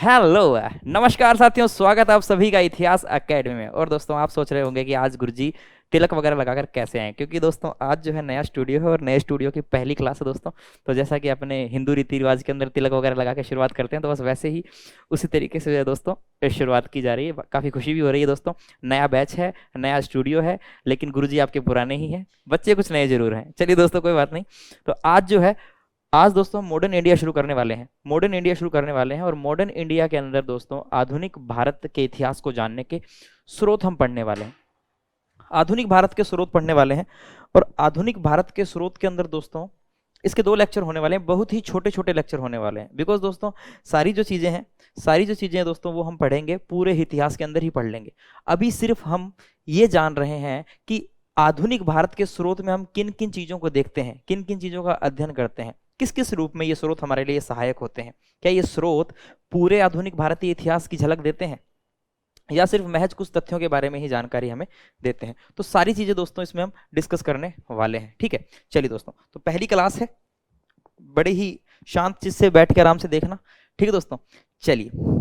Hello, नमस्कार साथियों, स्वागत है आप सभी का इतिहास एकेडमी में। और दोस्तों, आप सोच रहे होंगे कि आज गुरुजी तिलक वगैरह लगाकर कैसे आए, क्योंकि दोस्तों आज जो है नया स्टूडियो है और नए स्टूडियो की पहली क्लास है दोस्तों। तो जैसा कि अपने हिंदू रीति रिवाज के अंदर तिलक वगैरह लगा के शुरुआत करते हैं, तो बस वैसे ही उसी तरीके से जो है दोस्तों शुरुआत की जा रही है। काफ़ी खुशी भी हो रही है दोस्तों। नया बैच है, नया स्टूडियो है, लेकिन गुरुजी आपके पुराने ही हैं, बच्चे कुछ नए जरूर हैं। चलिए दोस्तों, कोई बात नहीं। तो आज दोस्तों मॉडर्न इंडिया शुरू करने वाले हैं। मॉडर्न इंडिया शुरू करने वाले हैं और मॉडर्न इंडिया के अंदर दोस्तों आधुनिक भारत के इतिहास को जानने के स्रोत हम पढ़ने वाले हैं। आधुनिक भारत के स्रोत पढ़ने वाले हैं और आधुनिक भारत के स्रोत के अंदर दोस्तों इसके 2 लेक्चर होने वाले हैं। बहुत ही छोटे छोटे लेक्चर होने वाले हैं, बिकॉज दोस्तों सारी जो चीजें हैं दोस्तों वो हम पढ़ेंगे पूरे इतिहास के अंदर ही पढ़ लेंगे। अभी सिर्फ हम ये जान रहे हैं कि आधुनिक भारत के स्रोत में हम किन किन चीजों को देखते हैं, किन किन चीजों का अध्ययन करते हैं, किस किस रूप में ये स्रोत हमारे लिए सहायक होते हैं। क्या ये स्रोत पूरे आधुनिक भारतीय इतिहास की झलक देते हैं या सिर्फ महज कुछ तथ्यों के बारे में ही जानकारी हमें देते हैं? तो सारी चीजें दोस्तों इसमें हम डिस्कस करने वाले हैं। ठीक है, चलिए दोस्तों, तो पहली क्लास है, बड़े ही शांत चित्त से बैठ के आराम से देखना। ठीक है दोस्तों, चलिए।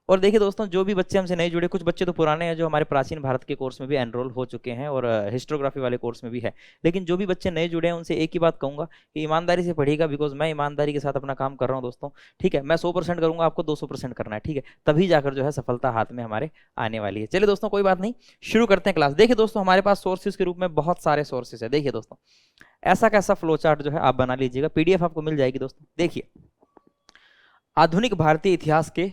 और देखिए दोस्तों, जो भी बच्चे हमसे नए जुड़े, कुछ बच्चे तो पुराने हैं जो हमारे प्राचीन भारत के कोर्स में भी एनरोल हो चुके हैं और हिस्टोग्राफी वाले कोर्स में भी है, लेकिन जो भी बच्चे नए जुड़े हैं उनसे एक ही बात कहूंगा कि ईमानदारी से पढ़िएगा, बिकॉज मैं ईमानदारी के साथ अपना काम कर रहा हूं दोस्तों। ठीक है, मैं 100% करूंगा, आपको 200% करना है। ठीक है, तभी जाकर जो है सफलता हाथ में हमारे आने वाली है। चलिए दोस्तों, कोई बात नहीं, शुरू करते हैं क्लास। देखिए दोस्तों, हमारे पास सोर्सेज के रूप में बहुत सारे सोर्सेज है। देखिए दोस्तों, ऐसा कैसा फ्लो चार्ट जो है आप बना लीजिएगा, पीडीएफ आपको मिल जाएगी दोस्तों। देखिए, आधुनिक भारतीय इतिहास के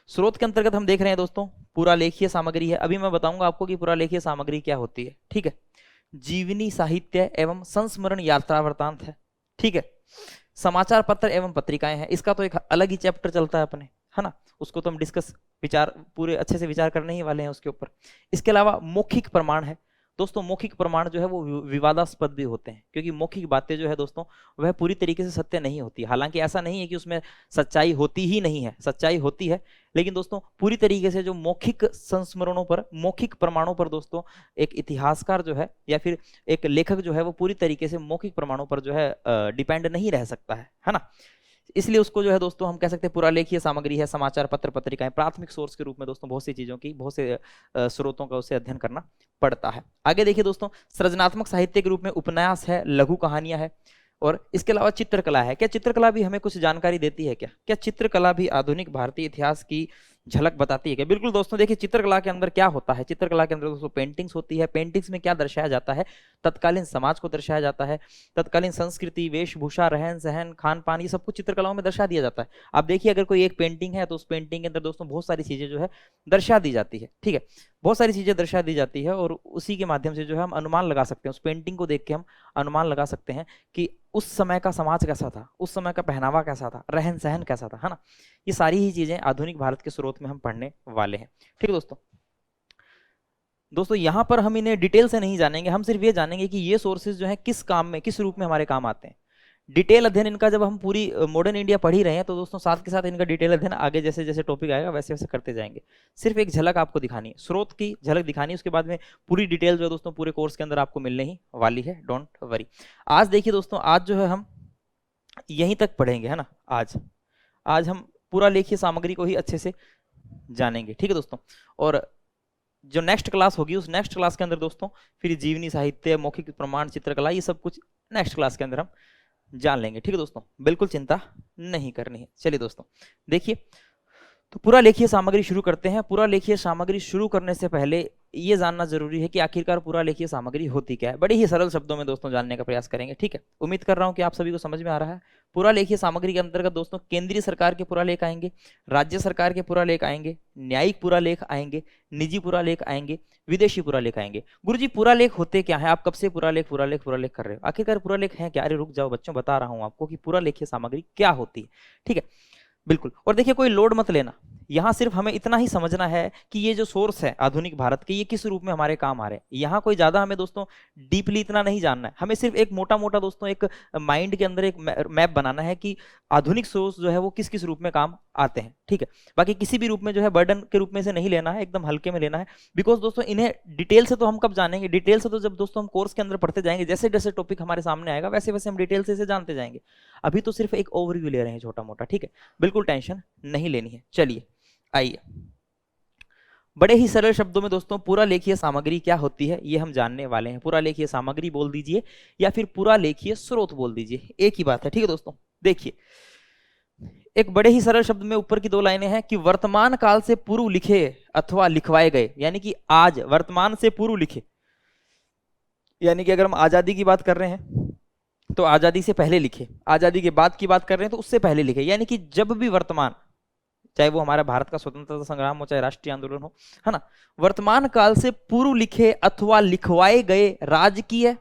स्रोत के अंतर्गत हम देख रहे हैं दोस्तों पुरालेखीय सामग्री है। अभी मैं बताऊंगा आपको कि पुरालेखीय सामग्री क्या होती है। ठीक है, जीवनी साहित्य एवं संस्मरण यात्रा वृत्तांत है। ठीक है, समाचार पत्र एवं पत्रिकाएं हैं, इसका तो एक अलग ही चैप्टर चलता है अपने, है ना, उसको तो हम विचार पूरे अच्छे से विचार करने ही वाले हैं उसके ऊपर। इसके अलावा मौखिक प्रमाण है दोस्तों। मौखिक प्रमाण जो है वो विवादास्पद भी होते हैं, क्योंकि मौखिक बातें जो है दोस्तों वह पूरी तरीके से सत्य नहीं होती। हालांकि ऐसा नहीं है कि उसमें सच्चाई होती ही नहीं है, सच्चाई होती है, लेकिन दोस्तों पूरी तरीके से जो मौखिक संस्मरणों पर, मौखिक प्रमाणों पर दोस्तों एक इतिहासकार जो है या फिर एक लेखक जो है वो पूरी तरीके से मौखिक प्रमाणों पर जो है डिपेंड नहीं रह सकता है ना। इसलिए उसको जो है दोस्तों हम कह सकते हैं पुरालेखीय सामग्री है। समाचार पत्र पत्रिकाएं प्राथमिक सोर्स के रूप में दोस्तों बहुत सी चीजों की, बहुत से स्रोतों का उसे अध्ययन करना पड़ता है। आगे देखिए दोस्तों, सृजनात्मक साहित्य के रूप में उपन्यास है, लघु कहानियां है, और इसके अलावा चित्रकला है। क्या चित्रकला भी हमें कुछ जानकारी देती है? क्या चित्रकला भी आधुनिक भारतीय इतिहास की झलक बताती है क्या? बिल्कुल दोस्तों, देखिए चित्रकला के अंदर क्या होता है। चित्रकला के अंदर दोस्तों पेंटिंग्स होती है। पेंटिंग्स में क्या दर्शाया जाता है? तत्कालीन समाज को दर्शाया जाता है, तत्कालीन संस्कृति, वेशभूषा, रहन सहन, खान पान, ये सब कुछ चित्रकलाओं में दर्शा दिया जाता है। आप देखिए, अगर कोई एक पेंटिंग है तो उस पेंटिंग के अंदर दोस्तों बहुत सारी चीजें जो है दर्शा दी जाती है। ठीक है, बहुत सारी चीजें दर्शा दी जाती है और उसी के माध्यम से जो है हम अनुमान लगा सकते हैं, उस पेंटिंग को देख के हम अनुमान लगा सकते हैं कि उस समय का समाज कैसा था, उस समय का पहनावा कैसा था, रहन सहन कैसा था, है ना। ये सारी ही चीजें आधुनिक भारत के स्रोत में हम पढ़ने वाले हैं। ठीक है दोस्तों, यहां पर हम इन्हें डिटेल से नहीं जानेंगे, हम सिर्फ ये जानेंगे कि ये सोर्सेज जो है किस काम में, किस रूप में हमारे काम आते हैं। डिटेल अध्ययन इनका जब हम पूरी मॉडर्न इंडिया पढ़ ही रहे हैं तो दोस्तों साथ के साथ इनका डिटेल अध्ययन आगे जैसे जैसे टॉपिक आएगा वैसे वैसे करते जाएंगे। सिर्फ एक झलक आपको दिखानी है, स्रोत की झलक दिखानी है, उसके बाद में पूरी डिटेल जो है दोस्तों पूरे कोर्स के अंदर आपको मिलने ही वाली है, डोंट वरी। आज देखिए दोस्तों, आज जो है हम यहीं तक पढ़ेंगे, है ना। आज हम पूरा लेखीय सामग्री को ही अच्छे से जानेंगे। ठीक है दोस्तों, और जो नेक्स्ट क्लास होगी उस नेक्स्ट क्लास के अंदर दोस्तों फिर जीवनी साहित्य, मौखिक प्रमाण, चित्रकला, ये सब कुछ नेक्स्ट क्लास के अंदर हम जान लेंगे। ठीक है दोस्तों, बिल्कुल चिंता नहीं करनी है। चलिए दोस्तों, देखिए, तो पूरा लेखीय सामग्री शुरू करते हैं। पूरा लेखीय सामग्री शुरू करने से पहले ये जानना जरूरी है कि आखिरकार पूरा लेखीय सामग्री होती क्या है। बड़े ही सरल शब्दों में दोस्तों जानने का प्रयास करेंगे। ठीक है, उम्मीद कर रहा हूं कि आप सभी को समझ में आ रहा है। पूरा लेखीय सामग्री के अंतर्गत दोस्तों केंद्रीय सरकार के पुरालेख आएंगे, राज्य सरकार के पुरालेख आएंगे, न्यायिक पुरालेख आएंगे, निजी पुरालेख आएंगे, विदेशी पुरालेख आएंगे। गुरुजी पुरालेख होते क्या है? आप कब से पुरालेख पुरालेख पुरालेख कर रहे हो? आखिरकार पुरालेख है क्या? अरे रुक जाओ बच्चों, बता रहा हूं आपको कि पूरा लेखीय सामग्री क्या होती है। ठीक है, बिल्कुल। और देखिए, कोई लोड मत लेना, यहाँ सिर्फ हमें इतना ही समझना है कि ये जो सोर्स है आधुनिक भारत के, ये किस रूप में हमारे काम आ रहे हैं। यहाँ कोई ज्यादा हमें दोस्तों डीपली इतना नहीं जानना है, हमें सिर्फ एक मोटा मोटा दोस्तों एक माइंड के अंदर एक मैप बनाना है कि आधुनिक सोर्स जो है वो किस किस रूप में काम आते हैं। ठीक है, बाकी किसी भी रूप में जो है बर्डन के रूप में से नहीं लेना है, एकदम हल्के में लेना है। बिकॉज दोस्तों इन्हें डिटेल से तो हम कब जानेंगे, डिटेल से तो जब दोस्तों हम कोर्स के अंदर पढ़ते जाएंगे, जैसे जैसे टॉपिक हमारे सामने आएगा वैसे वैसे हम डिटेल से इसे जानते जाएंगे। अभी तो सिर्फ एक ओवरव्यू ले रहे हैं छोटा मोटा, ठीक है, बिल्कुल टेंशन नहीं लेनी है। चलिए आइए, बड़े ही सरल शब्दों में दोस्तों पूरा लेखीय सामग्री क्या होती है ये हम जानने वाले हैं। पूरा लेखीय सामग्री बोल दीजिए या फिर पूरा लेखीय स्रोत बोल दीजिए, एक ही बात है। ठीक है दोस्तों, देखिए एक बड़े ही सरल शब्द में ऊपर की दो लाइनें हैं कि वर्तमान काल से पूर्व लिखे अथवा लिखवाए गए, यानी कि आज वर्तमान से पूर्व लिखे, यानी कि अगर हम आजादी की बात कर रहे हैं तो आजादी से पहले लिखे, आजादी के बाद की बात कर रहे हैं तो उससे पहले लिखे, यानी कि जब भी वर्तमान, चाहे वो हमारा भारत का स्वतंत्रता संग्राम हो, चाहे राष्ट्रीय आंदोलन हो, है ना, वर्तमान काल से पूर्व लिखे अथवा लिखवाए गए राजकीय,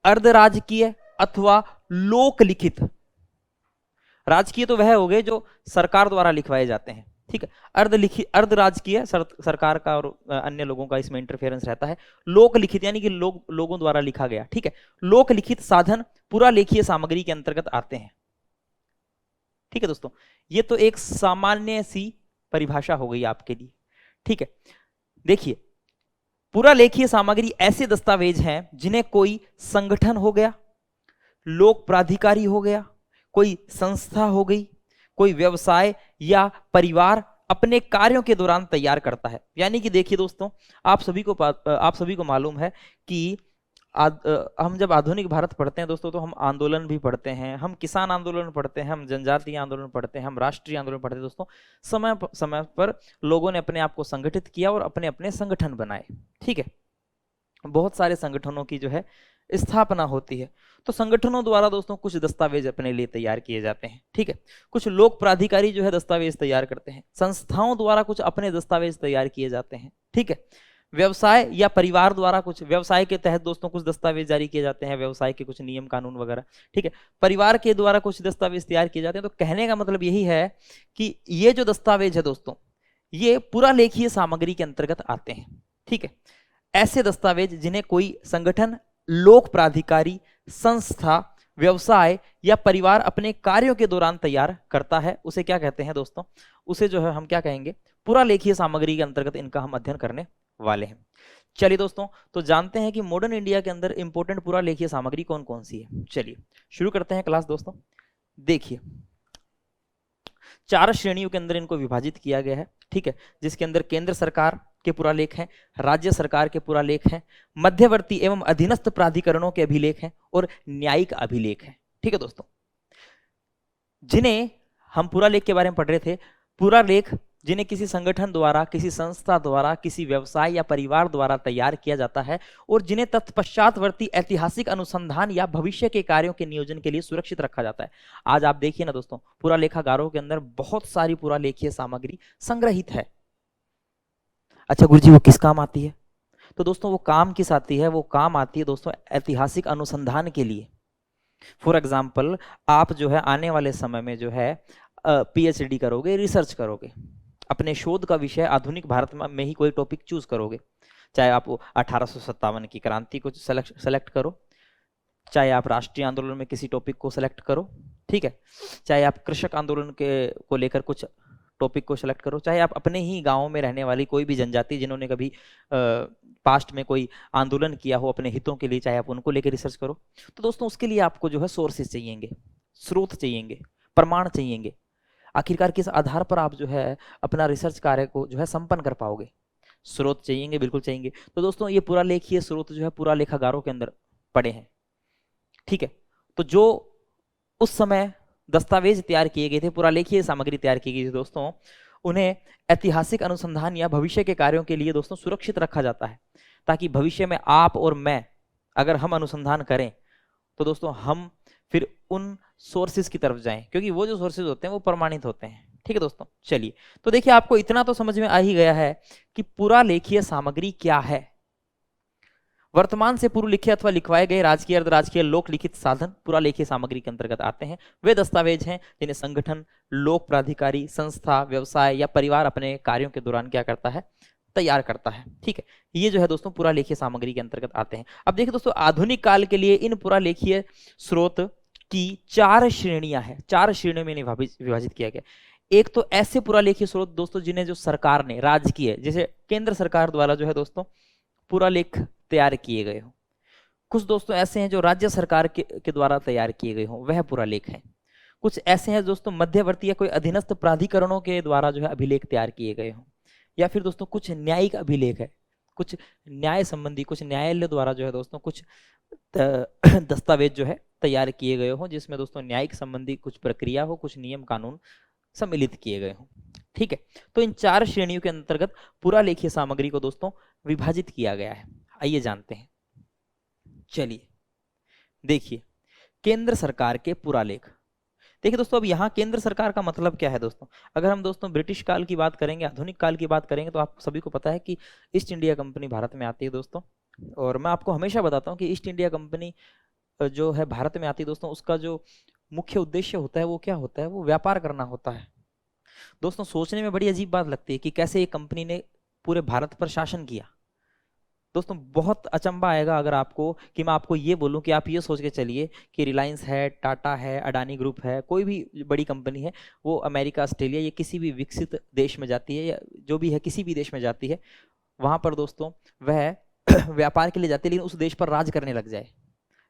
अर्धराजकीय अथवा लोक लिखित। राजकीय तो वह हो गए जो सरकार द्वारा लिखवाए जाते हैं, ठीक है। अर्धराजकीय सरकार का और अन्य लोगों का इसमें इंटरफेरेंस रहता है। लोक लिखित यानी कि लोगों द्वारा लिखा गया, ठीक है। लोक लिखित साधन पूरा लेखीय सामग्री के अंतर्गत आते हैं, ठीक है दोस्तों। ये तो एक सामान्य सी परिभाषा हो गई आपके लिए, ठीक है। देखिए पूरा लेखीय सामग्री ऐसे दस्तावेज हैं जिन्हें कोई संगठन हो गया, लोक प्राधिकारी हो गया, कोई संस्था हो गई, कोई व्यवसाय या परिवार अपने कार्यों के दौरान तैयार करता है। यानी कि देखिए दोस्तों, आप सभी को मालूम है कि हम जब आधुनिक भारत पढ़ते हैं दोस्तों तो हम आंदोलन भी पढ़ते हैं, हम किसान आंदोलन पढ़ते हैं, हम जनजातीय आंदोलन पढ़ते हैं, हम राष्ट्रीय आंदोलन पढ़ते हैं दोस्तों। समय पर लोगों ने अपने आप को संगठित किया और अपने अपने संगठन बनाए, ठीक है। बहुत सारे संगठनों की जो है स्थापना होती है, तो संगठनों द्वारा दोस्तों कुछ दस्तावेज अपने लिए तैयार किए जाते हैं, ठीक है। कुछ लोक प्राधिकारी जो है दस्तावेज तैयार करते हैं, संस्थाओं द्वारा कुछ अपने दस्तावेज तैयार किए जाते हैं, ठीक है। व्यवसाय या परिवार द्वारा कुछ व्यवसाय के तहत दोस्तों कुछ दस्तावेज जारी किए जाते हैं, व्यवसाय के कुछ नियम कानून वगैरह, ठीक है। परिवार के द्वारा कुछ दस्तावेज तैयार किए जाते हैं। तो कहने का मतलब यही है कि ये जो दस्तावेज है दोस्तों ये पूरा लेखीय सामग्री के अंतर्गत आते हैं, ठीक है। ऐसे दस्तावेज जिन्हें कोई संगठन, लोक प्राधिकारी, संस्था, व्यवसाय या परिवार अपने कार्यों के दौरान तैयार करता है, उसे क्या कहते हैं दोस्तों, उसे जो है हम क्या कहेंगे, पूरा लेखीय सामग्री के अंतर्गत इनका हम अध्ययन करने वाले हैं। चलिए दोस्तों, तो जानते हैं कि मॉडर्न इंडिया के अंदर इंपॉर्टेंट पूरा लेखीय सामग्री कौन कौन सी है। चलिए शुरू करते हैं क्लास दोस्तों। देखिए 4 श्रेणियों के अंदर इनको विभाजित किया गया है, ठीक है, जिसके अंदर केंद्र सरकार के पुरालेख हैं, राज्य सरकार के पुरालेख हैं, मध्यवर्ती एवं अधीनस्थ प्राधिकरणों के अभिलेख हैं और न्यायिक अभिलेख हैं, ठीक है दोस्तों। जिन्हें हम पुरालेख के बारे में पढ़ रहे थे, पुरालेख जिन्हें किसी संगठन द्वारा, किसी संस्था द्वारा, किसी व्यवसाय या परिवार द्वारा तैयार किया जाता है और जिन्हें तत्पश्चातवर्ती ऐतिहासिक अनुसंधान या भविष्य के कार्यों के नियोजन के लिए सुरक्षित रखा जाता है। आज आप देखिए ना दोस्तों, पुरालेखागारों के अंदर बहुत सारी पुरालेखीय सामग्री संग्रहित है। अच्छा गुरुजी वो किस काम आती है? तो दोस्तों वो काम किस आती है, वो काम आती है दोस्तों ऐतिहासिक अनुसंधान के लिए। फॉर एग्जाम्पल आप जो है आने वाले समय में जो है पीएचडी करोगे, रिसर्च करोगे, अपने शोध का विषय आधुनिक भारत में ही कोई टॉपिक चूज करोगे, चाहे आप 1857 की क्रांति को सेलेक्ट करो, चाहे आप राष्ट्रीय आंदोलन में किसी टॉपिक को सेलेक्ट करो, ठीक है, चाहे आप कृषक आंदोलन को लेकर कुछ टॉपिक को सिलेक्ट करो, चाहे आप अपने ही गांव में रहने वाली कोई भी जनजाति जिन्होंने कभी पास्ट में कोई आंदोलन किया हो अपने हितों के लिए, चाहे आप उनको लेकर रिसर्च करो। तो दोस्तों उसके लिए आपको जो है सोर्सेज चाहिएंगे, स्रोत चाहिएंगे, प्रमाण चाहिएंगे। आखिरकार किस आधार पर आप जो है अपना रिसर्च कार्य को जो है संपन्न कर पाओगे? स्रोत चाहिएंगे, बिल्कुल चाहिएंगे। तो दोस्तों ये पूरा लेखीय स्रोत जो है पूरा लेखागारों के अंदर पड़े हैं, ठीक है। तो जो उस समय दस्तावेज तैयार किए गए थे, पूरा लेखीय सामग्री तैयार की गई थी दोस्तों, उन्हें ऐतिहासिक अनुसंधान या भविष्य के कार्यों के लिए दोस्तों सुरक्षित रखा जाता है, ताकि भविष्य में आप और मैं अगर हम अनुसंधान करें तो दोस्तों हम फिर उन सोर्सेज की तरफ जाएं, क्योंकि वो जो सोर्सेज होते हैं वो प्रमाणित होते हैं, ठीक है दोस्तों। चलिए तो देखिए आपको इतना तो समझ में आ ही गया है कि पूरा लेखीय सामग्री क्या है। वर्तमान से पूर्व लिखे अथवा लिखवाए गए राजकीय, अर्धराजकीय, लोक लिखित साधन पुरालेखीय सामग्री के अंतर्गत आते हैं। वे दस्तावेज हैं जिन्हें संगठन, लोक प्राधिकारी, संस्था, व्यवसाय या परिवार अपने कार्यों के दौरान क्या करता है, तैयार करता है। ठीक है, ये जो है दोस्तों पुरालेखीय सामग्री के अंतर्गत आते हैं। अब देखिए दोस्तों, आधुनिक काल के लिए इन पुरालेखीय स्रोत की 4 श्रेणियां हैं, 4 श्रेणियों में विभाजित किया गया। एक तो ऐसे पुरालेखीय स्रोत दोस्तों जिन्हें जो सरकार ने, राजकीय, जैसे केंद्र सरकार द्वारा जो है दोस्तों पुरालेख तैयार किए गए हो। कुछ दोस्तों ऐसे हैं जो राज्य सरकार के द्वारा तैयार किए गए हो, वह पुरालेख है। कुछ ऐसे हैं दोस्तों मध्यवर्ती या कोई अधीनस्थ प्राधिकरणों के द्वारा जो है अभिलेख तैयार किए गए हो। या फिर दोस्तों कुछ न्यायिक अभिलेख है, कुछ न्याय संबंधी, कुछ न्यायालय द्वारा जो है दोस्तों कुछ दस्तावेज जो है तैयार किए गए हो, जिसमें दोस्तों न्यायिक संबंधी कुछ प्रक्रिया हो, कुछ नियम कानून सम्मिलित किए गए हो। ठीक है, तो इन 4 श्रेणियों के अंतर्गत पुरालेखीय सामग्री को दोस्तों विभाजित किया गया है। आइए जानते हैं। चलिए देखिए, केंद्र सरकार के पुरालेख। देखिए दोस्तों, अब यहाँ केंद्र सरकार का मतलब क्या है दोस्तों। अगर हम दोस्तों ब्रिटिश काल की बात करेंगे, आधुनिक काल की बात करेंगे, तो आप सभी को पता है कि ईस्ट इंडिया कंपनी भारत में आती है दोस्तों। और मैं आपको हमेशा बताता हूँ कि ईस्ट इंडिया कंपनी जो है भारत में आती है दोस्तों, उसका जो मुख्य उद्देश्य होता है वो क्या होता है, वो व्यापार करना होता है। दोस्तों सोचने में बड़ी अजीब बात लगती है कि कैसे एक कंपनी ने पूरे भारत पर शासन किया। दोस्तों बहुत अचंबा आएगा अगर आपको कि मैं आपको ये बोलूं कि आप ये सोच के चलिए कि रिलायंस है, टाटा है, अडानी ग्रुप है, कोई भी बड़ी कंपनी है, वो अमेरिका, ऑस्ट्रेलिया या किसी भी विकसित देश में जाती है, या जो भी है किसी भी देश में जाती है, वहां पर दोस्तों वह व्यापार के लिए जाती है, लेकिन उस देश पर राज करने लग जाए।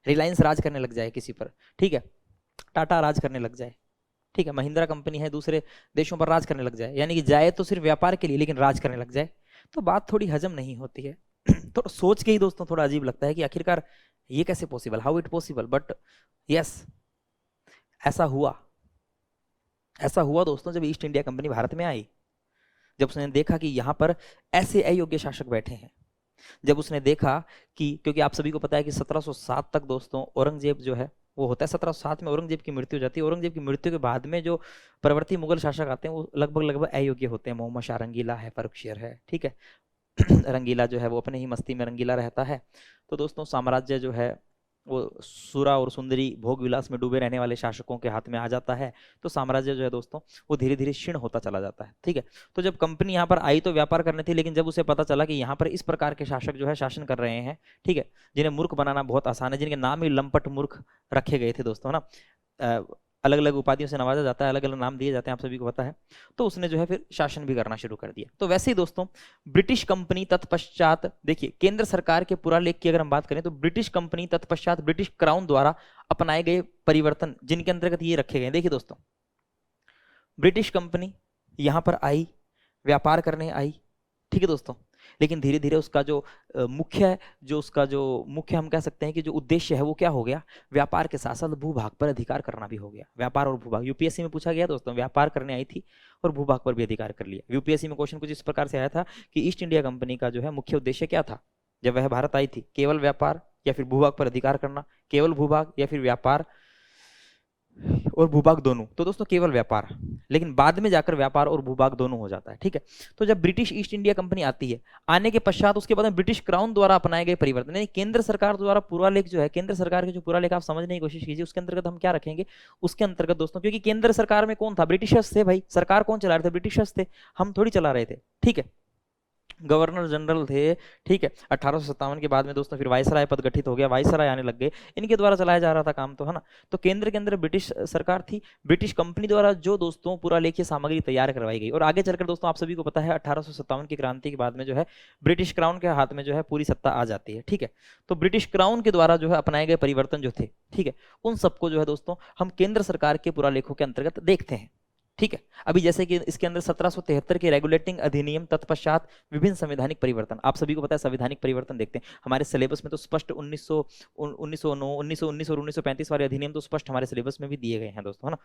रिलायंस राज करने लग जाए किसी पर, ठीक है, टाटा राज करने लग जाए, ठीक है, महिंद्रा कंपनी है दूसरे देशों पर राज करने लग जाए, यानी कि जाए तो सिर्फ व्यापार के लिए लेकिन राज करने लग जाए, तो बात थोड़ी हजम नहीं होती है। तो सोच के ही दोस्तों थोड़ा अजीब लगता है कि आखिरकार ये कैसे possible, how it possible, but yes ऐसा हुआ। ऐसा हुआ दोस्तों जब ईस्ट इंडिया कंपनी भारत में आई, जब उसने देखा कि यहाँ पर ऐसे अयोग्य शासक बैठे हैं, जब उसने देखा कि, क्योंकि आप सभी को पता है कि 1707 तक दोस्तों औरंगजेब जो है वो होता है, 1707 में औरंगजेब की मृत्यु हो जाती है। औरंगजेब की मृत्यु के बाद में जो परवर्ती मुगल शासक आते हैं वो लगभग अयोग्य होते हैं। मोहम्मद शाह रंगीला है, फर्रुखशियर है, ठीक है। रंगीला जो है वो अपने ही मस्ती में रंगीला रहता है। तो दोस्तों साम्राज्य जो है वो सुरा और सुंदरी भोग विलास में डूबे रहने वाले शासकों के हाथ में आ जाता है, तो साम्राज्य जो है दोस्तों वो धीरे धीरे क्षीण होता चला जाता है। ठीक है, तो जब कंपनी यहाँ पर आई तो व्यापार करने थी, लेकिन जब उसे पता चला कि यहाँ पर इस प्रकार के शासक जो है शासन कर रहे हैं, ठीक है, जिन्हें मूर्ख बनाना बहुत आसान है, जिनके नाम ही लंपट मूर्ख रखे गए थे दोस्तों ना, अलग अलग उपाधियों से नवाजा जाता है, अलग अलग नाम दिए जाते हैं, आप सभी को पता है, तो उसने जो है फिर शासन भी करना शुरू कर दिया। तो वैसे ही दोस्तों ब्रिटिश कंपनी तत्पश्चात, देखिए केंद्र सरकार के पुरालेख की अगर हम बात करें तो ब्रिटिश कंपनी तत्पश्चात ब्रिटिश क्राउन द्वारा अपनाए गए परिवर्तन जिनके अंतर्गत ये रखे गए। देखिए दोस्तों, ब्रिटिश कंपनी यहां पर आई, व्यापार करने आई, ठीक है दोस्तों, लेकिन धीरे धीरे उसका जो मुख्य हम कह सकते हैं कि जो उद्देश्य है वो क्या हो गया, व्यापार के साथ साथ भूभाग पर अधिकार करना भी हो गया। व्यापार और भूभाग यूपीएससी में पूछा गया दोस्तों, व्यापार करने आई थी और भूभाग पर भी अधिकार कर लिया। यूपीएससी में क्वेश्चन कुछ इस प्रकार से आया था कि ईस्ट इंडिया कंपनी का जो है मुख्य उद्देश्य क्या था जब वह भारत आई थी, केवल व्यापार या फिर भूभाग पर अधिकार करना, केवल भूभाग या फिर व्यापार और भूभाग दोनों। तो दोस्तों केवल व्यापार, लेकिन बाद में जाकर व्यापार और भूभाग दोनों हो जाता है। ठीक है, तो जब ब्रिटिश ईस्ट इंडिया कंपनी आती है, आने के पश्चात उसके बाद में ब्रिटिश क्राउन द्वारा अपनाए गए परिवर्तन, यानी केंद्र सरकार द्वारा पुरालेख जो है, केंद्र सरकार के जो पुरालेख आप समझने की कोशिश कीजिए, उसके अंतर्गत हम क्या रखेंगे, उसके अंतर्गत दोस्तों, क्योंकि केंद्र सरकार में कौन था, ब्रिटिशर्स थे भाई, सरकार कौन चला रहे थे, ब्रिटिशर्स थे, हम थोड़ी चला रहे थे। ठीक है, गवर्नर जनरल थे, ठीक है। 1857 के बाद में दोस्तों फिर वायसराय पद गठित हो गया, वायसराय आने लग गए, इनके द्वारा चलाया जा रहा था काम, तो है ना। तो केंद्र के अंदर ब्रिटिश सरकार थी, ब्रिटिश कंपनी द्वारा जो दोस्तों पुरालेखीय सामग्री तैयार करवाई गई, और आगे चलकर दोस्तों आप सभी को पता है 1857 की क्रांति के बाद में जो है ब्रिटिश क्राउन के हाथ में जो है पूरी सत्ता आ जाती है। ठीक है, तो ब्रिटिश क्राउन के द्वारा जो है अपनाए गए परिवर्तन जो थे, ठीक है, उन सबको जो है दोस्तों हम केंद्र सरकार के पुरालेखों के अंतर्गत देखते हैं। ठीक है, अभी जैसे कि इसके अंदर 1773 के रेगुलेटिंग अधिनियम तत्पश्चात विभिन्न संवैधानिक परिवर्तन, आप सभी को पता है संवैधानिक परिवर्तन देखते हैं हमारे सिलेबस में, तो स्पष्ट 1909, 1919 और 1935 वाले अधिनियम तो स्पष्ट हमारे सिलेबस में भी दिए गए हैं दोस्तों, है ना।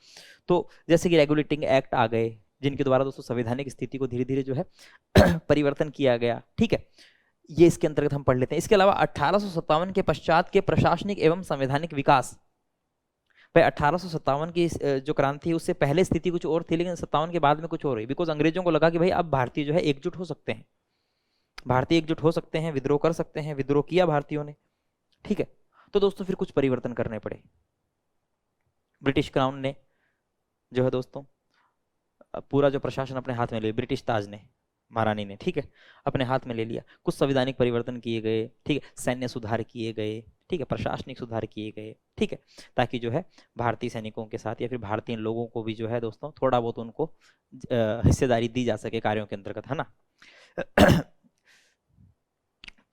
तो जैसे कि रेगुलेटिंग एक्ट आ गए, जिनके द्वारा दोस्तों संवैधानिक स्थिति को धीरे धीरे जो है परिवर्तन किया गया। ठीक है, ये इसके अंतर्गत हम पढ़ लेते हैं। इसके अलावा 1857 के पश्चात के प्रशासनिक एवं संवैधानिक विकास, भाई 1857 की जो क्रांति है उससे पहले स्थिति कुछ और थी, लेकिन 57 के बाद में कुछ और हुई, बिकॉज अंग्रेजों को लगा कि भाई अब भारतीय जो है एकजुट हो सकते हैं, भारतीय एकजुट हो सकते हैं, विद्रोह कर सकते हैं, विद्रोह किया भारतीयों ने, ठीक है। तो दोस्तों फिर कुछ परिवर्तन करने पड़े। ब्रिटिश क्राउन ने जो है दोस्तों पूरा जो प्रशासन अपने हाथ में ले, ब्रिटिश ताज ने, महारानी ने, ठीक है, अपने हाथ में ले लिया। कुछ संवैधानिक परिवर्तन किए गए, ठीक है, सैन्य सुधार किए गए, ठीक है, प्रशासनिक सुधार किए गए, ठीक है, ताकि जो है भारतीय सैनिकों के साथ या फिर भारतीय लोगों को भी जो है दोस्तों थोड़ा बहुत उनको हिस्सेदारी दी जा सके कार्यों के अंतर्गत, है ना।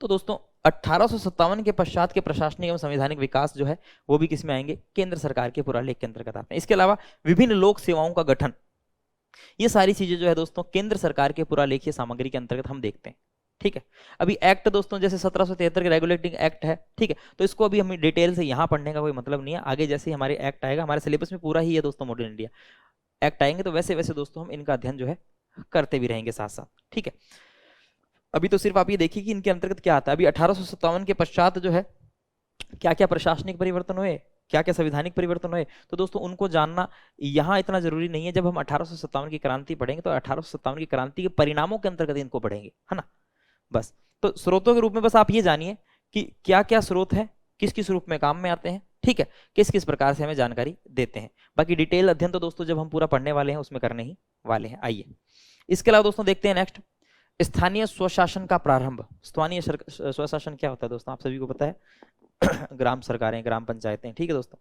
तो दोस्तों 1857 के पश्चात के प्रशासनिक एवं संवैधानिक विकास जो है वो भी किसमें आएंगे, केंद्र सरकार के पुरालेख के अंतर्गत आते हैं। इसके अलावा विभिन्न लोक सेवाओं का गठन, ये सारी चीजें जो है दोस्तों केंद्र सरकार के पुरालेखीय सामग्री के अंतर्गत हम देखते हैं, ठीक है। अभी एक्ट दोस्तों जैसे 1773 के रेगुलेटिंग एक्ट है, ठीक है, तो इसको अभी हमें डिटेल से यहाँ पढ़ने का कोई मतलब नहीं है। आगे जैसे ही हमारे एक्ट आएगा, हमारे सिलेबस में पूरा ही है दोस्तों मॉडर्न इंडिया एक्ट आएंगे, तो वैसे वैसे दोस्तों हम इनका अध्ययन जो है करते भी रहेंगे साथ साथ, ठीक है। अभी तो सिर्फ आप ये देखिए कि इनके अंतर्गत क्या आता है। अभी 1857 के पश्चात जो है क्या क्या प्रशासनिक परिवर्तन हुए, क्या क्या संवैधानिक परिवर्तन हुए, तो दोस्तों उनको जानना यहाँ इतना जरूरी नहीं है। जब हम 1857 की क्रांति पढ़ेंगे तो 1857 की क्रांति के परिणामों के अंतर्गत इनको पढ़ेंगे, है ना। बस तो स्रोतों के रूप में बस आप ये जानिए कि क्या क्या स्रोत है, किस किस रूप में काम में आते हैं, ठीक है, किस किस प्रकार से हमें जानकारी देते हैं। बाकी डिटेल अध्ययन तो दोस्तों जब हम पूरा पढ़ने वाले हैं उसमें करने ही वाले हैं। आइए इसके अलावा दोस्तों देखते हैं नेक्स्ट, स्थानीय स्वशासन का प्रारंभ। स्थानीय स्वशासन क्या होता है दोस्तों, आप सभी को पता है ग्राम सरकारें, ग्राम पंचायतें, ठीक है दोस्तों,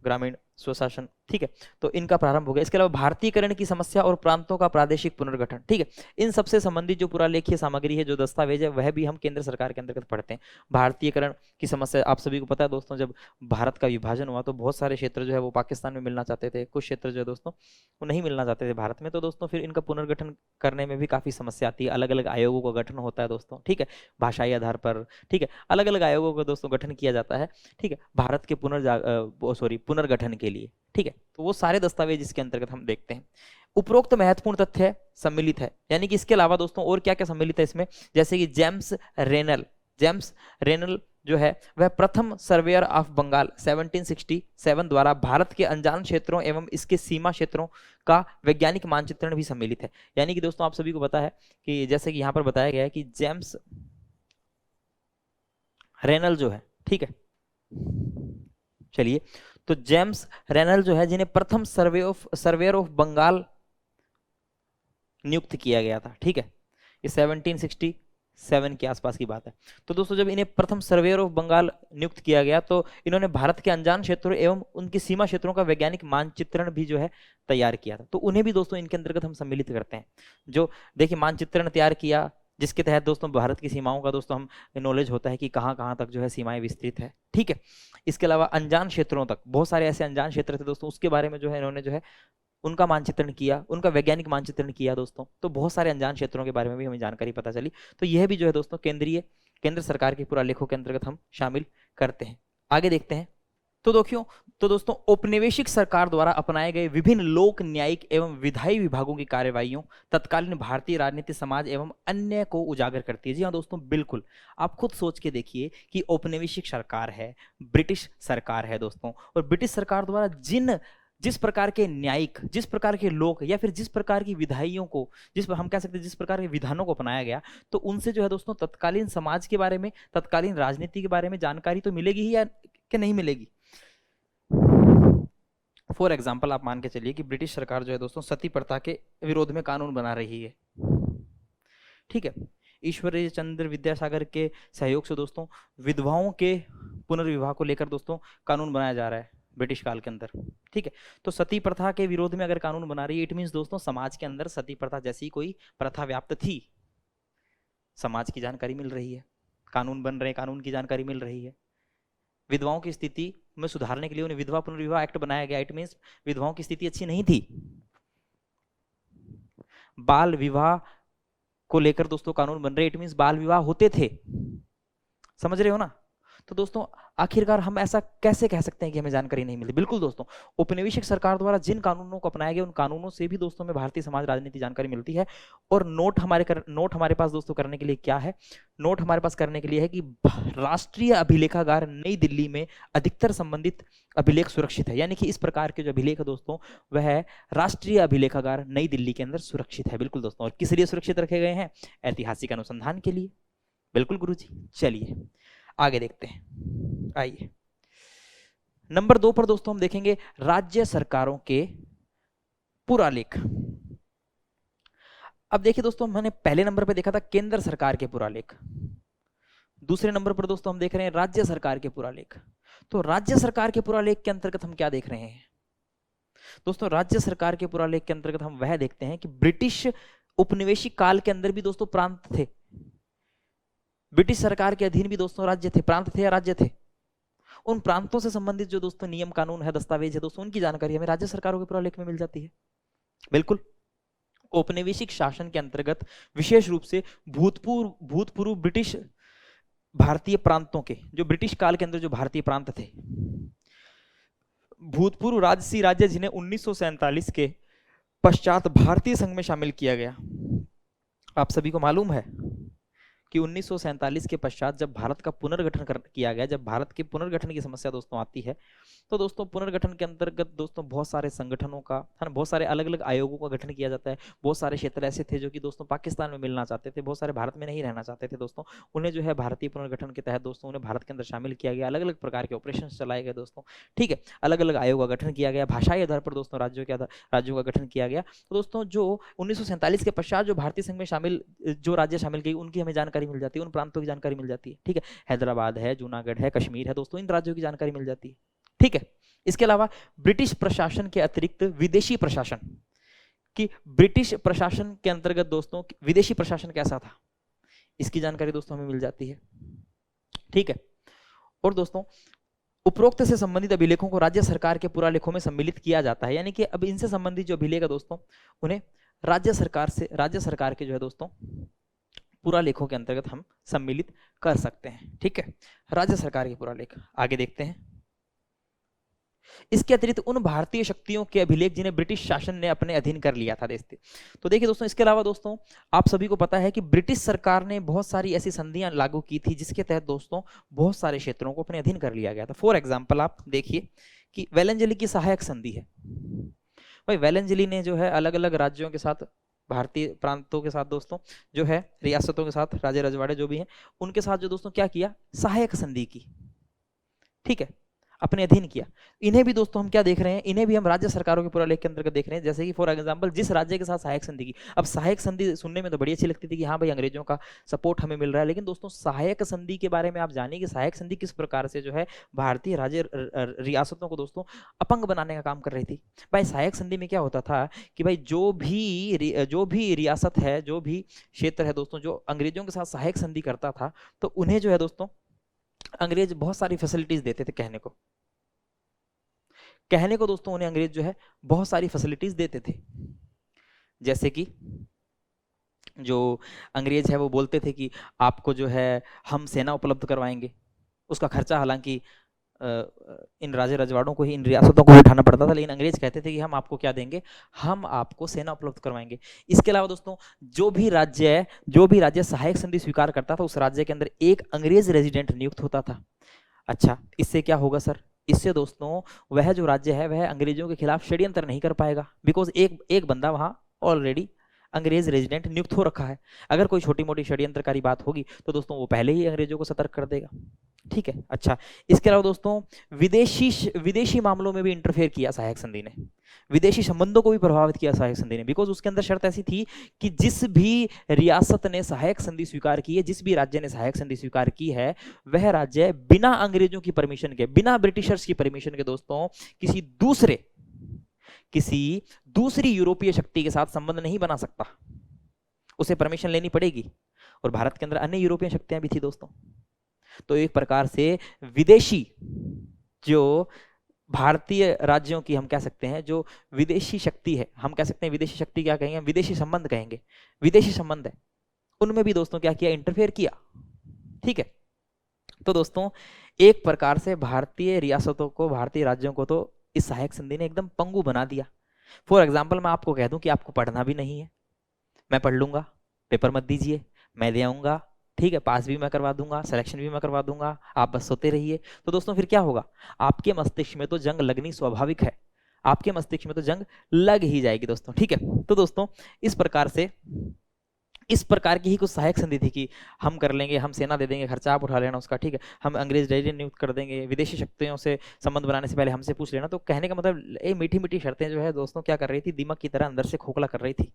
ग्रामीण स्वशासन, ठीक है, तो इनका प्रारंभ हो गया। इसके अलावा भारतीयकरण की समस्या और प्रांतों का प्रादेशिक पुनर्गठन, ठीक है, इन सबसे संबंधित जो पुरालेखीय सामग्री है, जो दस्तावेज है, वह भी हम केंद्र सरकार के अंतर्गत पढ़ते हैं। भारतीयकरण की समस्या आप सभी को पता है दोस्तों, जब भारत का विभाजन हुआ तो बहुत सारे क्षेत्र जो है वो पाकिस्तान में मिलना चाहते थे, कुछ क्षेत्र जो है दोस्तों वो नहीं मिलना चाहते थे भारत में, तो दोस्तों फिर इनका पुनर्गठन करने में भी काफी समस्या आती है। अलग अलग आयोगों का गठन होता है दोस्तों, ठीक है, भाषाई आधार पर, ठीक है, अलग अलग आयोगों का दोस्तों गठन किया जाता है, ठीक है, भारत के पुनर्गठन के लिए, ठीक है। तो वो सारे दस्तावेज इसके अंतर्गत हम देखते हैं। उपरोक्त महत्वपूर्ण तथ्य सम्मिलित है, यानी कि इसके अलावा दोस्तों और क्या क्या सम्मिलित है इसमें, जैसे कि जेम्स रेनल जो है वह प्रथम सर्वेयर ऑफ बंगाल 1767 द्वारा भारत के अनजान क्षेत्रों एवं इसके सीमा क्षेत्रों का वैज्ञानिक मानचित्रण भी सम्मिलित है। यानी कि दोस्तों आप सभी को पता है कि जैसे कि यहां पर बताया गया है कि जेम्स रेनल जो है, ठीक है, चलिए, तो जेम्स रेनल जो है जिन्हें प्रथम सर्वेयर ऑफ बंगाल नियुक्त किया गया था, ठीक है, ये 1767 के आसपास की बात है। तो दोस्तों जब इन्हें प्रथम सर्वेयर ऑफ बंगाल नियुक्त किया गया तो इन्होंने भारत के अनजान क्षेत्रों एवं उनकी सीमा क्षेत्रों का वैज्ञानिक मानचित्रण भी जो है तैयार किया था। तो उन्हें भी दोस्तों इनके अंतर्गत हम सम्मिलित करते हैं। जो देखिए मानचित्रण तैयार किया जिसके तहत दोस्तों भारत की सीमाओं का दोस्तों हम नॉलेज होता है कि कहाँ कहाँ तक जो है सीमाएं विस्तृत है, ठीक है। इसके अलावा अनजान क्षेत्रों तक बहुत सारे ऐसे अनजान क्षेत्र थे दोस्तों, उसके बारे में जो है इन्होंने जो है उनका मानचित्रण किया, उनका वैज्ञानिक मानचित्रण किया दोस्तों। तो बहुत सारे अनजान क्षेत्रों के बारे में भी हमें जानकारी पता चली। तो यह भी जो है दोस्तों केंद्र सरकार के पुरालेखों के अंतर्गत हम शामिल करते हैं। आगे देखते हैं। तो दोस्तों औपनिवेशिक सरकार द्वारा अपनाए गए विभिन्न लोक न्यायिक एवं विधायी विभागों की कार्यवाहियों तत्कालीन भारतीय राजनीति समाज एवं अन्य को उजागर करती है। जी हाँ दोस्तों, बिल्कुल आप खुद सोच के देखिए कि औपनिवेशिक सरकार है, ब्रिटिश सरकार है दोस्तों, और ब्रिटिश सरकार द्वारा जिस प्रकार के न्यायिक, जिस प्रकार के लोक या फिर जिस प्रकार की विधाइयों को, जिस हम कह सकते हैं जिस प्रकार के विधानों को अपनाया गया, तो उनसे जो है दोस्तों तत्कालीन समाज के बारे में, तत्कालीन राजनीति के बारे में जानकारी तो मिलेगी ही या कि नहीं मिलेगी। फॉर एग्जाम्पल आप मान के चलिए कि ब्रिटिश सरकार जो है दोस्तों सती प्रथा के विरोध में कानून बना रही है, ठीक है, ईश्वरीय चंद्र विद्यासागर के सहयोग से दोस्तों विधवाओं के पुनर्विवाह को लेकर दोस्तों कानून बनाया जा रहा है ब्रिटिश काल के अंदर, ठीक है। तो सती प्रथा के विरोध में अगर कानून बना रही है, इट मीन्स दोस्तों समाज के अंदर सती प्रथा जैसी कोई प्रथा व्याप्त थी, समाज की जानकारी मिल रही है, कानून बन रहे, कानून की जानकारी मिल रही है। विधवाओं की स्थिति में सुधारने के लिए उन्हें विधवा पुनर्विवाह एक्ट बनाया गया। इट मीन्स विधवाओं की स्थिति अच्छी नहीं थी। बाल विवाह को लेकर दोस्तों कानून बन रहे, इट मीन्स बाल विवाह होते थे, समझ रहे हो ना। तो दोस्तों आखिरकार हम ऐसा कैसे कह सकते हैं कि हमें जानकारी नहीं मिलती? बिल्कुल दोस्तों, औपनिवेशिक सरकार द्वारा जिन कानूनों को अपनाया गया उन कानूनों से भी दोस्तों हमें भारतीय समाज राजनीति जानकारी मिलती है। और नोट हमारे पास दोस्तों करने के लिए क्या है? नोट हमारे पास करने के लिए है कि राष्ट्रीय अभिलेखागार नई दिल्ली में अधिकतर संबंधित अभिलेख सुरक्षित है। यानी कि इस प्रकार के जो अभिलेख है दोस्तों वह राष्ट्रीय अभिलेखागार नई दिल्ली के अंदर सुरक्षित है। बिल्कुल दोस्तों, और किस लिए सुरक्षित रखे गए हैं? ऐतिहासिक अनुसंधान के लिए। बिल्कुल गुरुजी, चलिए आगे देखते हैं। आइए नंबर 2 पर दोस्तों हम देखेंगे राज्य सरकारों के पुरालेख। अब देखिए दोस्तों, मैंने पहले नंबर पे देखा था केंद्र सरकार के पुरालेख, दूसरे नंबर पर दोस्तों हम देख रहे हैं राज्य सरकार के पुरालेख। तो राज्य सरकार के पुरालेख के अंतर्गत हम क्या देख रहे हैं दोस्तों? राज्य सरकार के पुरालेख के अंतर्गत हम वह देखते हैं कि ब्रिटिश उपनिवेशिक काल के अंदर भी दोस्तों प्रांत थे, ब्रिटिश सरकार के अधीन भी दोस्तों राज्य थे। प्रांत थे या राज्य थे? उन प्रांतों से संबंधित जो दोस्तों नियम कानून है, दस्तावेज है दोस्तों, उनकी जानकारी हमें राज्य सरकारों के पुरालेख में मिल जाती है। बिल्कुल, औपनिवेशिक शासन के अंतर्गत विशेष रूप से भूतपूर्व ब्रिटिश भारतीय प्रांतों के, जो ब्रिटिश काल के अंदर जो भारतीय प्रांत थे, भूतपूर्व राजसी राज्य जिन्हें 1947 के पश्चात भारतीय संघ में शामिल किया गया। आप सभी को मालूम है कि 1947 के पश्चात जब भारत का पुनर्गठन किया गया, जब भारत के पुनर्गठन की समस्या दोस्तों आती है, तो दोस्तों पुनर्गठन के अंतर्गत दोस्तों बहुत सारे संगठनों का है ना, बहुत सारे अलग अलग आयोगों का गठन किया जाता है। बहुत सारे क्षेत्र ऐसे थे जो कि दोस्तों पाकिस्तान में मिलना चाहते थे, बहुत सारे भारत में नहीं रहना चाहते थे दोस्तों, उन्हें जो है भारतीय पुनर्गठन के तहत दोस्तों उन्हें भारत के अंदर शामिल किया गया। अलग अलग प्रकार के ऑपरेशन चलाए गए दोस्तों, ठीक है, अलग अलग आयोग का गठन किया गया, भाषाई आधार पर दोस्तों राज्यों का गठन किया गया। तो दोस्तों जो 1947 के पश्चात जो भारतीय संघ में शामिल जो राज्य शामिल किए उनकी हमें जानकारी मिल जाती है, उन प्रांतों की जानकारी मिल जाती है, ठीक है। हैदराबाद है, जूनागढ़ है, कश्मीर है दोस्तों, इन राज्यों की जानकारी मिल जाती है, ठीक है। इसके अलावा ब्रिटिश प्रशासन के अतिरिक्त विदेशी प्रशासन, कि ब्रिटिश प्रशासन के अंतर्गत दोस्तों विदेशी प्रशासन कैसा था, इसकी जानकारी दोस्तों हमें मिल जाती है, ठीक है। और दोस्तों उपरोक्त से संबंधित अभिलेखों को राज्य सरकार के पुरालेखों में सम्मिलित किया जाता है। यानी कि अब इनसे संबंधित जो अभिलेख है दोस्तों उन्हें राज्य सरकार के जो है दोस्तों पुरालेखों के अंतर्गत हम सम्मिलित कर सकते हैं, ठीक है। राज्य सरकार के पुरालेख आगे देखते हैं। इसके अतिरिक्त उन भारतीय शक्तियों के अभिलेख जिन्हें ब्रिटिश शासन ने अपने अधीन कर लिया था देश। तो देखिए दोस्तों, इसके अलावा दोस्तों आप सभी को पता है कि ब्रिटिश सरकार ने बहुत सारी ऐसी संधियां लागू की थी जिसके तहत दोस्तों बहुत सारे क्षेत्रों को अपने अधीन कर लिया गया था। फॉर एग्जाम्पल आप देखिए कि वेलंजली की सहायक संधि है। भाई वेलंजली ने जो है अलग अलग राज्यों के साथ, भारतीय प्रांतों के साथ दोस्तों जो है, रियासतों के साथ, राज्य रजवाड़े जो भी हैं उनके साथ जो दोस्तों क्या किया, सहायक संधि की, ठीक है, अपने अधीन किया। इन्हें भी दोस्तों हम क्या देख रहे हैं, इन्हें भी हम राज्य सरकारों के पुरालेख के अंतर्गत देख रहे हैं। जैसे कि फॉर एग्जांपल जिस राज्य के साथ सहायक संधि की, अब सहायक संधि सुनने में तो बड़ी अच्छी लगती थी कि हाँ भाई अंग्रेजों का सपोर्ट हमें मिल रहा है, लेकिन दोस्तों सहायक संधि के बारे में आप जानिए कि सहायक संधि किस प्रकार से जो है भारतीय राज्य रियासतों को दोस्तों अपंग बनाने का काम कर रही थी। भाई सहायक संधि में क्या होता था कि भाई जो भी रियासत है, जो भी क्षेत्र है दोस्तों जो अंग्रेजों के साथ सहायक संधि करता था, तो उन्हें जो है दोस्तों अंग्रेज बहुत सारी फैसिलिटीज देते थे। कहने को दोस्तों उन्हें अंग्रेज जो है बहुत सारी फैसिलिटीज देते थे। जैसे कि जो अंग्रेज है वो बोलते थे कि आपको जो है हम सेना उपलब्ध करवाएंगे, उसका खर्चा हालांकि इन राजे रजवाड़ों को ही, इन रियासतों को उठाना पड़ता था, लेकिन अंग्रेज कहते थे कि हम आपको क्या देंगे, हम आपको सेना उपलब्ध करवाएंगे। इसके अलावा दोस्तों जो भी राज्य सहायक संधि स्वीकार करता था उस राज्य के अंदर एक अंग्रेज रेजिडेंट नियुक्त होता था। अच्छा, इससे क्या होगा सर, इससे दोस्तों वह जो राज्य है वह अंग्रेजों के खिलाफ षड्यंत्र नहीं कर पाएगा, बिकॉज एक बंदा वहां ऑलरेडी अंग्रेज रेजिडेंट नियुक्त हो रखा है। अगर कोई छोटी मोटी षड्यंत्रकारी बात होगी तो दोस्तों वो पहले ही अंग्रेजों को सतर्क कर देगा, ठीक है। अच्छा, इसके अलावा दोस्तों विदेशी मामलों में भी इंटरफेयर किया सहायक संधि ने, विदेशी संबंधों को भी प्रभावित किया सहायक संधि ने, बिकॉज उसके अंदर शर्त ऐसी थी कि जिस भी रियासत ने सहायक संधि स्वीकार की है, जिस भी राज्य ने सहायक संधि स्वीकार की है, वह राज्य बिना अंग्रेजों की परमिशन के, बिना ब्रिटिशर्स की परमिशन के दोस्तों किसी दूसरी यूरोपीय शक्ति के साथ संबंध नहीं बना सकता, उसे परमिशन लेनी पड़ेगी। और भारत के अंदर अन्य यूरोपीय शक्तियां भी थी दोस्तों। तो एक प्रकार से विदेशी जो भारतीय राज्यों की हम कह सकते हैं जो विदेशी शक्ति है, हम कह सकते हैं विदेशी शक्ति क्या कहेंगे, विदेशी संबंध कहेंगे, विदेशी संबंध है, उनमें भी दोस्तों क्या किया, इंटरफेयर किया, ठीक है। तो दोस्तों एक प्रकार से भारतीय रियासतों को, भारतीय राज्यों को तो इस सहायक संधि ने एकदम पंगु बना दिया। फॉर एग्जाम्पल मैं आपको कह दूं कि आपको पढ़ना भी नहीं है, मैं पढ़ लूंगा, पेपर मत दीजिए, मैं दे आऊंगा, ठीक है, पास भी मैं करवा दूंगा, सिलेक्शन भी मैं करवा दूंगा, आप बस सोते रहिए। तो दोस्तों फिर क्या होगा, आपके मस्तिष्क में तो जंग लगनी स्वाभाविक है, आपके मस्तिष्क में तो जंग लग ही जाएगी दोस्तों, ठीक है। तो दोस्तों इस प्रकार से, इस प्रकार की ही कुछ सहायक संधि थी कि हम कर लेंगे, हम सेना दे देंगे, खर्चा आप उठा लेना उसका, ठीक है, हम अंग्रेज रेजिडेंट नियुक्त कर देंगे, विदेशी शक्तियों से संबंध बनाने से पहले हमसे पूछ लेना। तो कहने का मतलब ये मीठी मीठी शर्तें जो है दोस्तों क्या कर रही थी, दीमक की तरह अंदर से खोखला कर रही थी,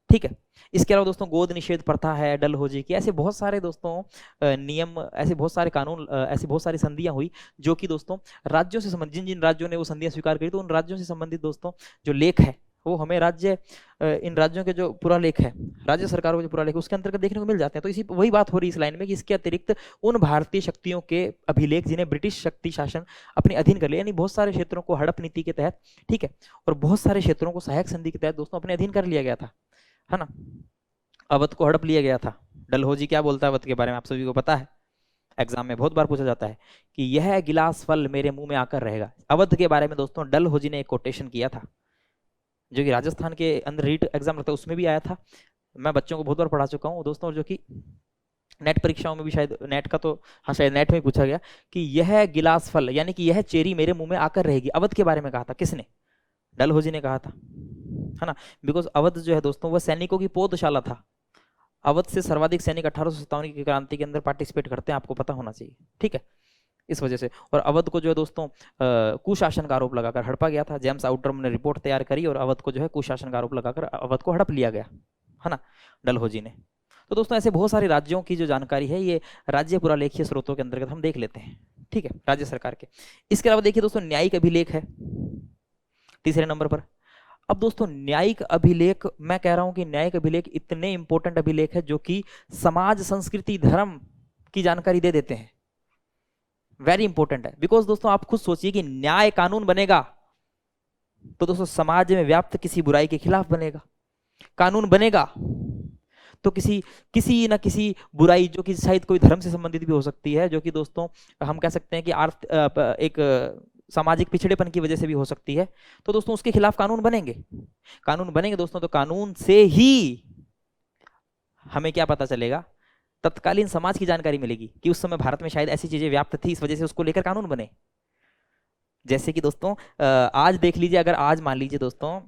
ठीक है। इसके अलावा दोस्तों गोद निषेध प्रथा है, डलहौजी की, ऐसे बहुत सारे दोस्तों नियम, ऐसे बहुत सारे कानून, ऐसी बहुत सारी संधियां हुई जो कि दोस्तों राज्यों से संबंधित, जिन जिन राज्यों ने वो संधियां स्वीकार करी तो उन राज्यों से संबंधित दोस्तों जो लेख है वो हमें राज्य, इन राज्यों के जो पूरा लेख है, राज्य सरकारों के जो पूरा लेख है उसके अंतर्गत देखने को मिल जाते हैं। तो इसी वही बात हो रही है इस लाइन में कि इसके अतिरिक्त उन भारतीय शक्तियों के अभिलेख जिन्हें ब्रिटिश शक्ति शासन अपने अधीन कर लिया, यानी बहुत सारे क्षेत्रों को हड़प नीति के तहत, ठीक है, और बहुत सारे क्षेत्रों को सहायक संधि के तहत दोस्तों अपने अधीन कर लिया गया था, है ना। अवध को हड़प लिया गया था। डलहौजी क्या बोलता है अवध के बारे में, आप सभी को पता है, एग्जाम में बहुत बार पूछा जाता है कि यह गिलास फल मेरे मुंह में आकर रहेगा। अवध के बारे में दोस्तों डलहौजी ने एक कोटेशन किया था जो कि राजस्थान के अंदर रीट एग्जाम लगता है उसमें भी आया था, मैं बच्चों को बहुत बार पढ़ा चुका हूँ दोस्तों, जो कि नेट परीक्षाओं में भी शायद, नेट का तो हाँ शायद नेट में पूछा गया कि यह गिलास फल यानी कि यह चेरी मेरे मुंह में आकर रहेगी। अवध के बारे में कहा था किसने, डलहौजी ने कहा था, है ना। बिकॉज अवध जो है दोस्तों वह सैनिकों की पोधशाला था। अवध से सर्वाधिक सैनिक 1857 की क्रांति के अंदर पार्टिसिपेट करते हैं, आपको पता होना चाहिए, ठीक है, इस वजह से। और अवध को जो है दोस्तों कुशासन का आरोप लगाकर हड़पा गया था। जेम्स आउटरम ने रिपोर्ट तैयार करी और अवध को जो है कुशासन का आरोप लगाकर अवध को हड़प लिया गया, है ना, डलहौजी ने। तो दोस्तों ऐसे बहुत सारे राज्यों की जो जानकारी है ये राज्य पुरालेखीय स्रोतों के अंतर्गत हम देख लेते हैं, ठीक है, राज्य सरकार के। इसके अलावा देखिए दोस्तों न्यायिक अभिलेख है तीसरे नंबर पर। अब दोस्तों न्यायिक अभिलेख, मैं कह रहा हूं कि न्यायिक अभिलेख इतने इंपॉर्टेंट अभिलेख है जो कि समाज, संस्कृति, धर्म की जानकारी दे देते हैं, वेरी इंपॉर्टेंट है। बिकॉज दोस्तों आप खुद सोचिए कि न्याय कानून बनेगा तो दोस्तों समाज में व्याप्त किसी बुराई के खिलाफ बनेगा, कानून बनेगा तो किसी ना किसी बुराई जो कि शायद कोई धर्म से संबंधित भी हो सकती है, जो कि दोस्तों हम कह सकते हैं कि एक सामाजिक पिछड़ेपन की वजह से भी हो सकती है, तो दोस्तों उसके खिलाफ कानून बनेंगे। कानून बनेंगे दोस्तों तो कानून से ही हमें क्या पता चलेगा, तत्कालीन समाज की जानकारी मिलेगी कि उस समय भारत में शायद ऐसी चीजें व्याप्त थी, इस वजह से उसको लेकर कानून बने। जैसे कि दोस्तों आज देख लीजिए, अगर आज मान लीजिए दोस्तों,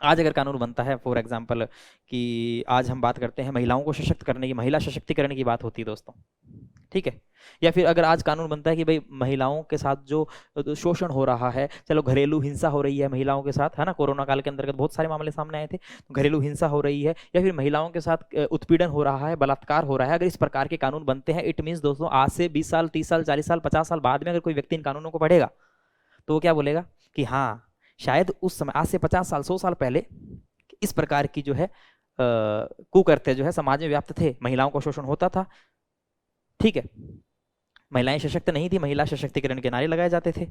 आज अगर कानून बनता है फॉर एग्जाम्पल कि आज हम बात करते हैं महिलाओं को सशक्त करने की, महिला सशक्तिकरण की बात होती है दोस्तों, ठीक है, या फिर अगर आज कानून बनता है कि भाई महिलाओं के साथ जो शोषण हो रहा है, चलो घरेलू हिंसा हो रही है महिलाओं के साथ, है ना, कोरोना काल के अंतर्गत बहुत सारे मामले सामने आए थे, तो घरेलू हिंसा हो रही है या फिर महिलाओं के साथ उत्पीड़न हो रहा है, बलात्कार हो रहा है, अगर इस प्रकार के कानून बनते हैं, इट मीन्स दोस्तों आज से 20 साल, 30 साल, 40 साल, 50 साल बाद में अगर कोई व्यक्ति इन कानूनों को पढ़ेगा तो वो क्या बोलेगा कि हाँ शायद उस समय, आज से 50 साल, 100 साल पहले इस प्रकार की जो है कुकर्त्य जो है समाज में व्याप्त थे, महिलाओं को शोषण होता था, ठीक है, महिलाएं सशक्त नहीं थी, महिला सशक्तिकरण के नारे लगाए जाते थे,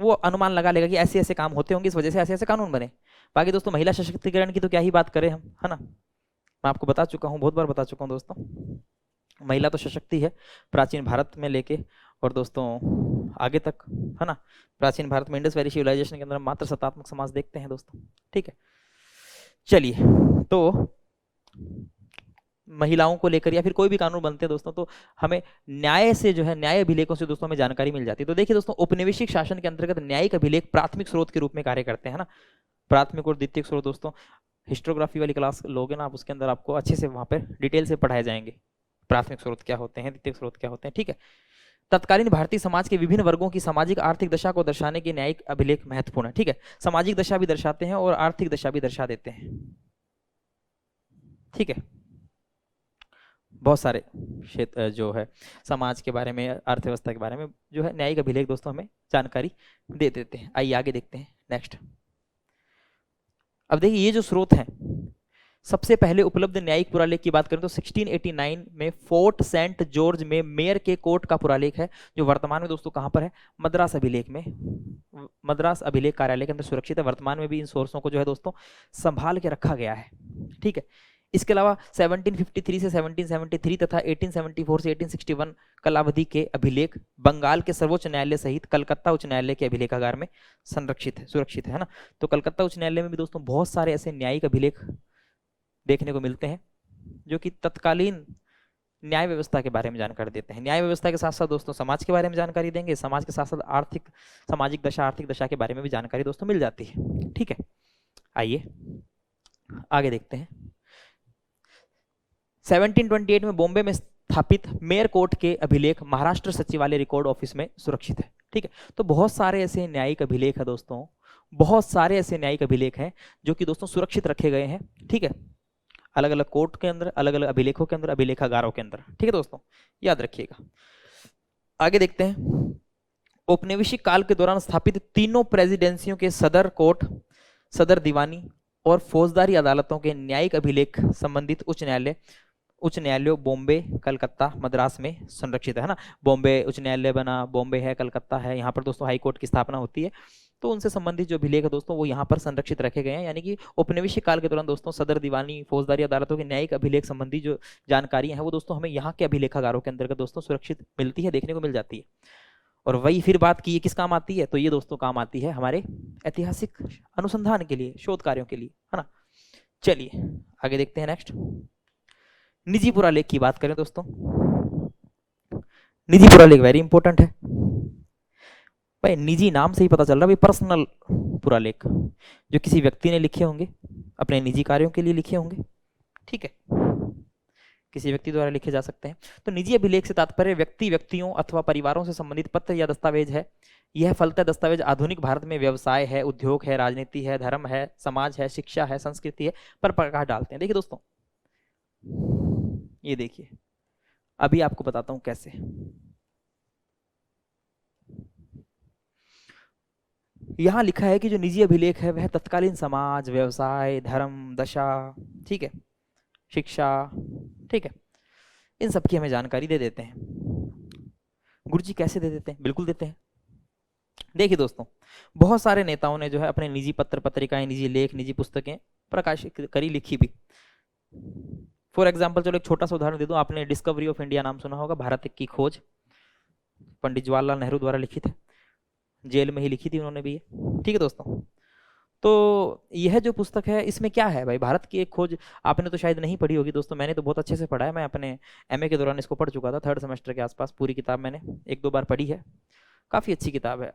वो अनुमान लगा लेगा कि ऐसे ऐसे काम होते होंगे, इस वजह से ऐसे ऐसे कानून बने। बाकी दोस्तों महिला सशक्तिकरण की तो क्या ही बात करें हम, है ना, मैं आपको बता चुका हूं, बहुत बार बता चुका हूं दोस्तों, महिला तो सशक्ति है प्राचीन भारत में लेके और दोस्तों आगे तक, है ना। प्राचीन भारत में इंडस वैली सिविलाइजेशन के अंदर मात्र सत्तात्मक समाज देखते हैं दोस्तों, ठीक है। चलिए, तो महिलाओं को लेकर या फिर कोई भी कानून बनते हैं दोस्तों तो हमें न्याय से जो है, न्याय अभिलेखों से दोस्तों हमें जानकारी मिल जाती है। तो देखिए दोस्तों औपनिवेशिक शासन के अंतर्गत न्यायिक अभिलेख प्राथमिक स्रोत के रूप में कार्य करते हैं ना, प्राथमिक और द्वितीयक स्रोत दोस्तों हिस्टोग्राफी वाली क्लास लोगे ना आप, उसके अंदर आपको अच्छे से वहां पर डिटेल से पढ़ाए जाएंगे प्राथमिक स्रोत क्या होते हैं, द्वितीयक स्रोत क्या होते हैं, ठीक है। तत्कालीन भारतीय समाज के विभिन्न वर्गों की सामाजिक आर्थिक दशा को दर्शाने के न्यायिक अभिलेख महत्वपूर्ण है, ठीक है, सामाजिक दशा भी दर्शाते हैं और आर्थिक दशा भी दर्शा देते हैं, ठीक है। बहुत सारे क्षेत्र जो है समाज के बारे में, अर्थव्यवस्था के बारे में जो है न्यायिक अभिलेख दोस्तों हमें जानकारी दे देते हैं। आइए आगे देखते हैं नेक्स्ट। अब देखिए ये जो स्रोत हैं, सबसे पहले उपलब्ध न्यायिक पुरालेख की बात करें तो 1689 में फोर्ट सेंट जॉर्ज में मेयर के कोर्ट का पुरालेख है, जो वर्तमान में दोस्तों कहां पर है, मद्रास अभिलेख में, मद्रास अभिलेख कार्यालय के अंदर सुरक्षित है। वर्तमान में भी इन सोर्सों को जो है दोस्तों संभाल के रखा गया है, ठीक है। इसके अलावा 1753 से 1773 तथा 1874 से 1861 कालावधि के अभिलेख बंगाल के सर्वोच्च न्यायालय सहित कलकत्ता उच्च न्यायालय के अभिलेखागार में संरक्षित है, सुरक्षित है ना। तो कलकत्ता उच्च न्यायालय में भी दोस्तों बहुत सारे ऐसे न्यायिक अभिलेख देखने को मिलते हैं जो कि तत्कालीन न्याय व्यवस्था के बारे में जानकारी देते हैं। न्याय व्यवस्था के साथ साथ दोस्तों समाज के बारे में जानकारी देंगे, समाज के साथ साथ आर्थिक सामाजिक दशा आर्थिक दशा के बारे में भी जानकारी दोस्तों मिल जाती है। ठीक है, आइए आगे देखते हैं। 1728 में बॉम्बे में स्थापित मेयर कोर्ट के अभिलेख महाराष्ट्र सचिवालय रिकॉर्ड ऑफिस में सुरक्षित है। ठीक है, तो बहुत सारे ऐसे न्यायिक अभिलेख है दोस्तों, बहुत सारे ऐसे न्यायिक अभिलेख हैं जो कि दोस्तों सुरक्षित रखे गए हैं। ठीक है, अलग अलग कोर्ट के अंदर, अलग अलग अभिलेखों के अंदर, अभिलेखागारों के अंदर। ठीक है दोस्तों, याद रखिएगा। आगे देखते हैं। औपनिवेशिक काल के दौरान स्थापित तीनों प्रेसिडेंसियों के सदर कोर्ट, सदर दीवानी और फौजदारी अदालतों के न्यायिक अभिलेख संबंधित उच्च न्यायालयों बॉम्बे, कलकत्ता, मद्रास में संरक्षित है ना। बॉम्बे उच्च न्यायालय बना, बॉम्बे है, कलकत्ता है, यहाँ पर दोस्तों हाई कोर्ट की स्थापना होती है। तो उनसे संबंधित जो अभिलेख है दोस्तों वो यहाँ पर संरक्षित रखे गए हैं। यानी कि औपनिवेशिक काल के दौरान दोस्तों सदर दीवानी, फौजदारी अदालतों के न्यायिक अभिलेख संबंधी जो जानकारी है वो दोस्तों हमें यहाँ के अभिलेखागारों के अंतर्गत दोस्तों सुरक्षित मिलती है, देखने को मिल जाती है। और वही फिर बात की किस काम आती है, तो ये दोस्तों काम आती है हमारे ऐतिहासिक अनुसंधान के लिए, शोध कार्यों के लिए, है ना। चलिए आगे देखते हैं। नेक्स्ट, निजी पुरालेख की बात करें दोस्तों। निजी पुरालेख वेरी इंपॉर्टेंट है भाई, निजी नाम से ही पता चल रहा है भाई, पर्सनल पुरालेख जो किसी व्यक्ति ने लिखे होंगे, अपने निजी कार्यों के लिए लिखे होंगे। ठीक है, किसी व्यक्ति द्वारा लिखे जा सकते हैं। तो निजी अभिलेख से तात्पर्य व्यक्तियों अथवा परिवारों से संबंधित पत्र या दस्तावेज है। यह फलतः दस्तावेज आधुनिक भारत में व्यवसाय है, उद्योग है, राजनीति है, धर्म है, समाज है, शिक्षा है, संस्कृति है पर प्रकाश डालते हैं। देखिए दोस्तों, ये देखिए अभी आपको बताता हूं कैसे। यहां लिखा है कि जो निजी अभिलेख है वह तत्कालीन समाज, व्यवसाय, धर्म, दशा, ठीक है, शिक्षा, ठीक है, इन सब की हमें जानकारी दे देते हैं। गुरुजी कैसे दे देते हैं? बिल्कुल देते हैं। देखिए दोस्तों, बहुत सारे नेताओं ने जो है अपने निजी पत्र पत्रिकाएं, निजी लेख, निजी पुस्तकें प्रकाशित करी, लिखी भी। फॉर एग्जाम्पल चलो एक छोटा सा उदाहरण दे दूं, आपने डिस्कवरी ऑफ इंडिया नाम सुना होगा, भारत की खोज, पंडित जवाहरलाल नेहरू द्वारा लिखित है, जेल में ही लिखी थी उन्होंने भी ये। ठीक है दोस्तों, तो यह जो पुस्तक है इसमें क्या है भाई, भारत की एक खोज। आपने तो शायद नहीं पढ़ी होगी दोस्तों, मैंने तो बहुत अच्छे से पढ़ा है, मैं अपने एमए के दौरान इसको पढ़ चुका था, 3rd सेमेस्टर के आसपास। पूरी किताब मैंने 1-2 बार पढ़ी है, काफी अच्छी किताब है।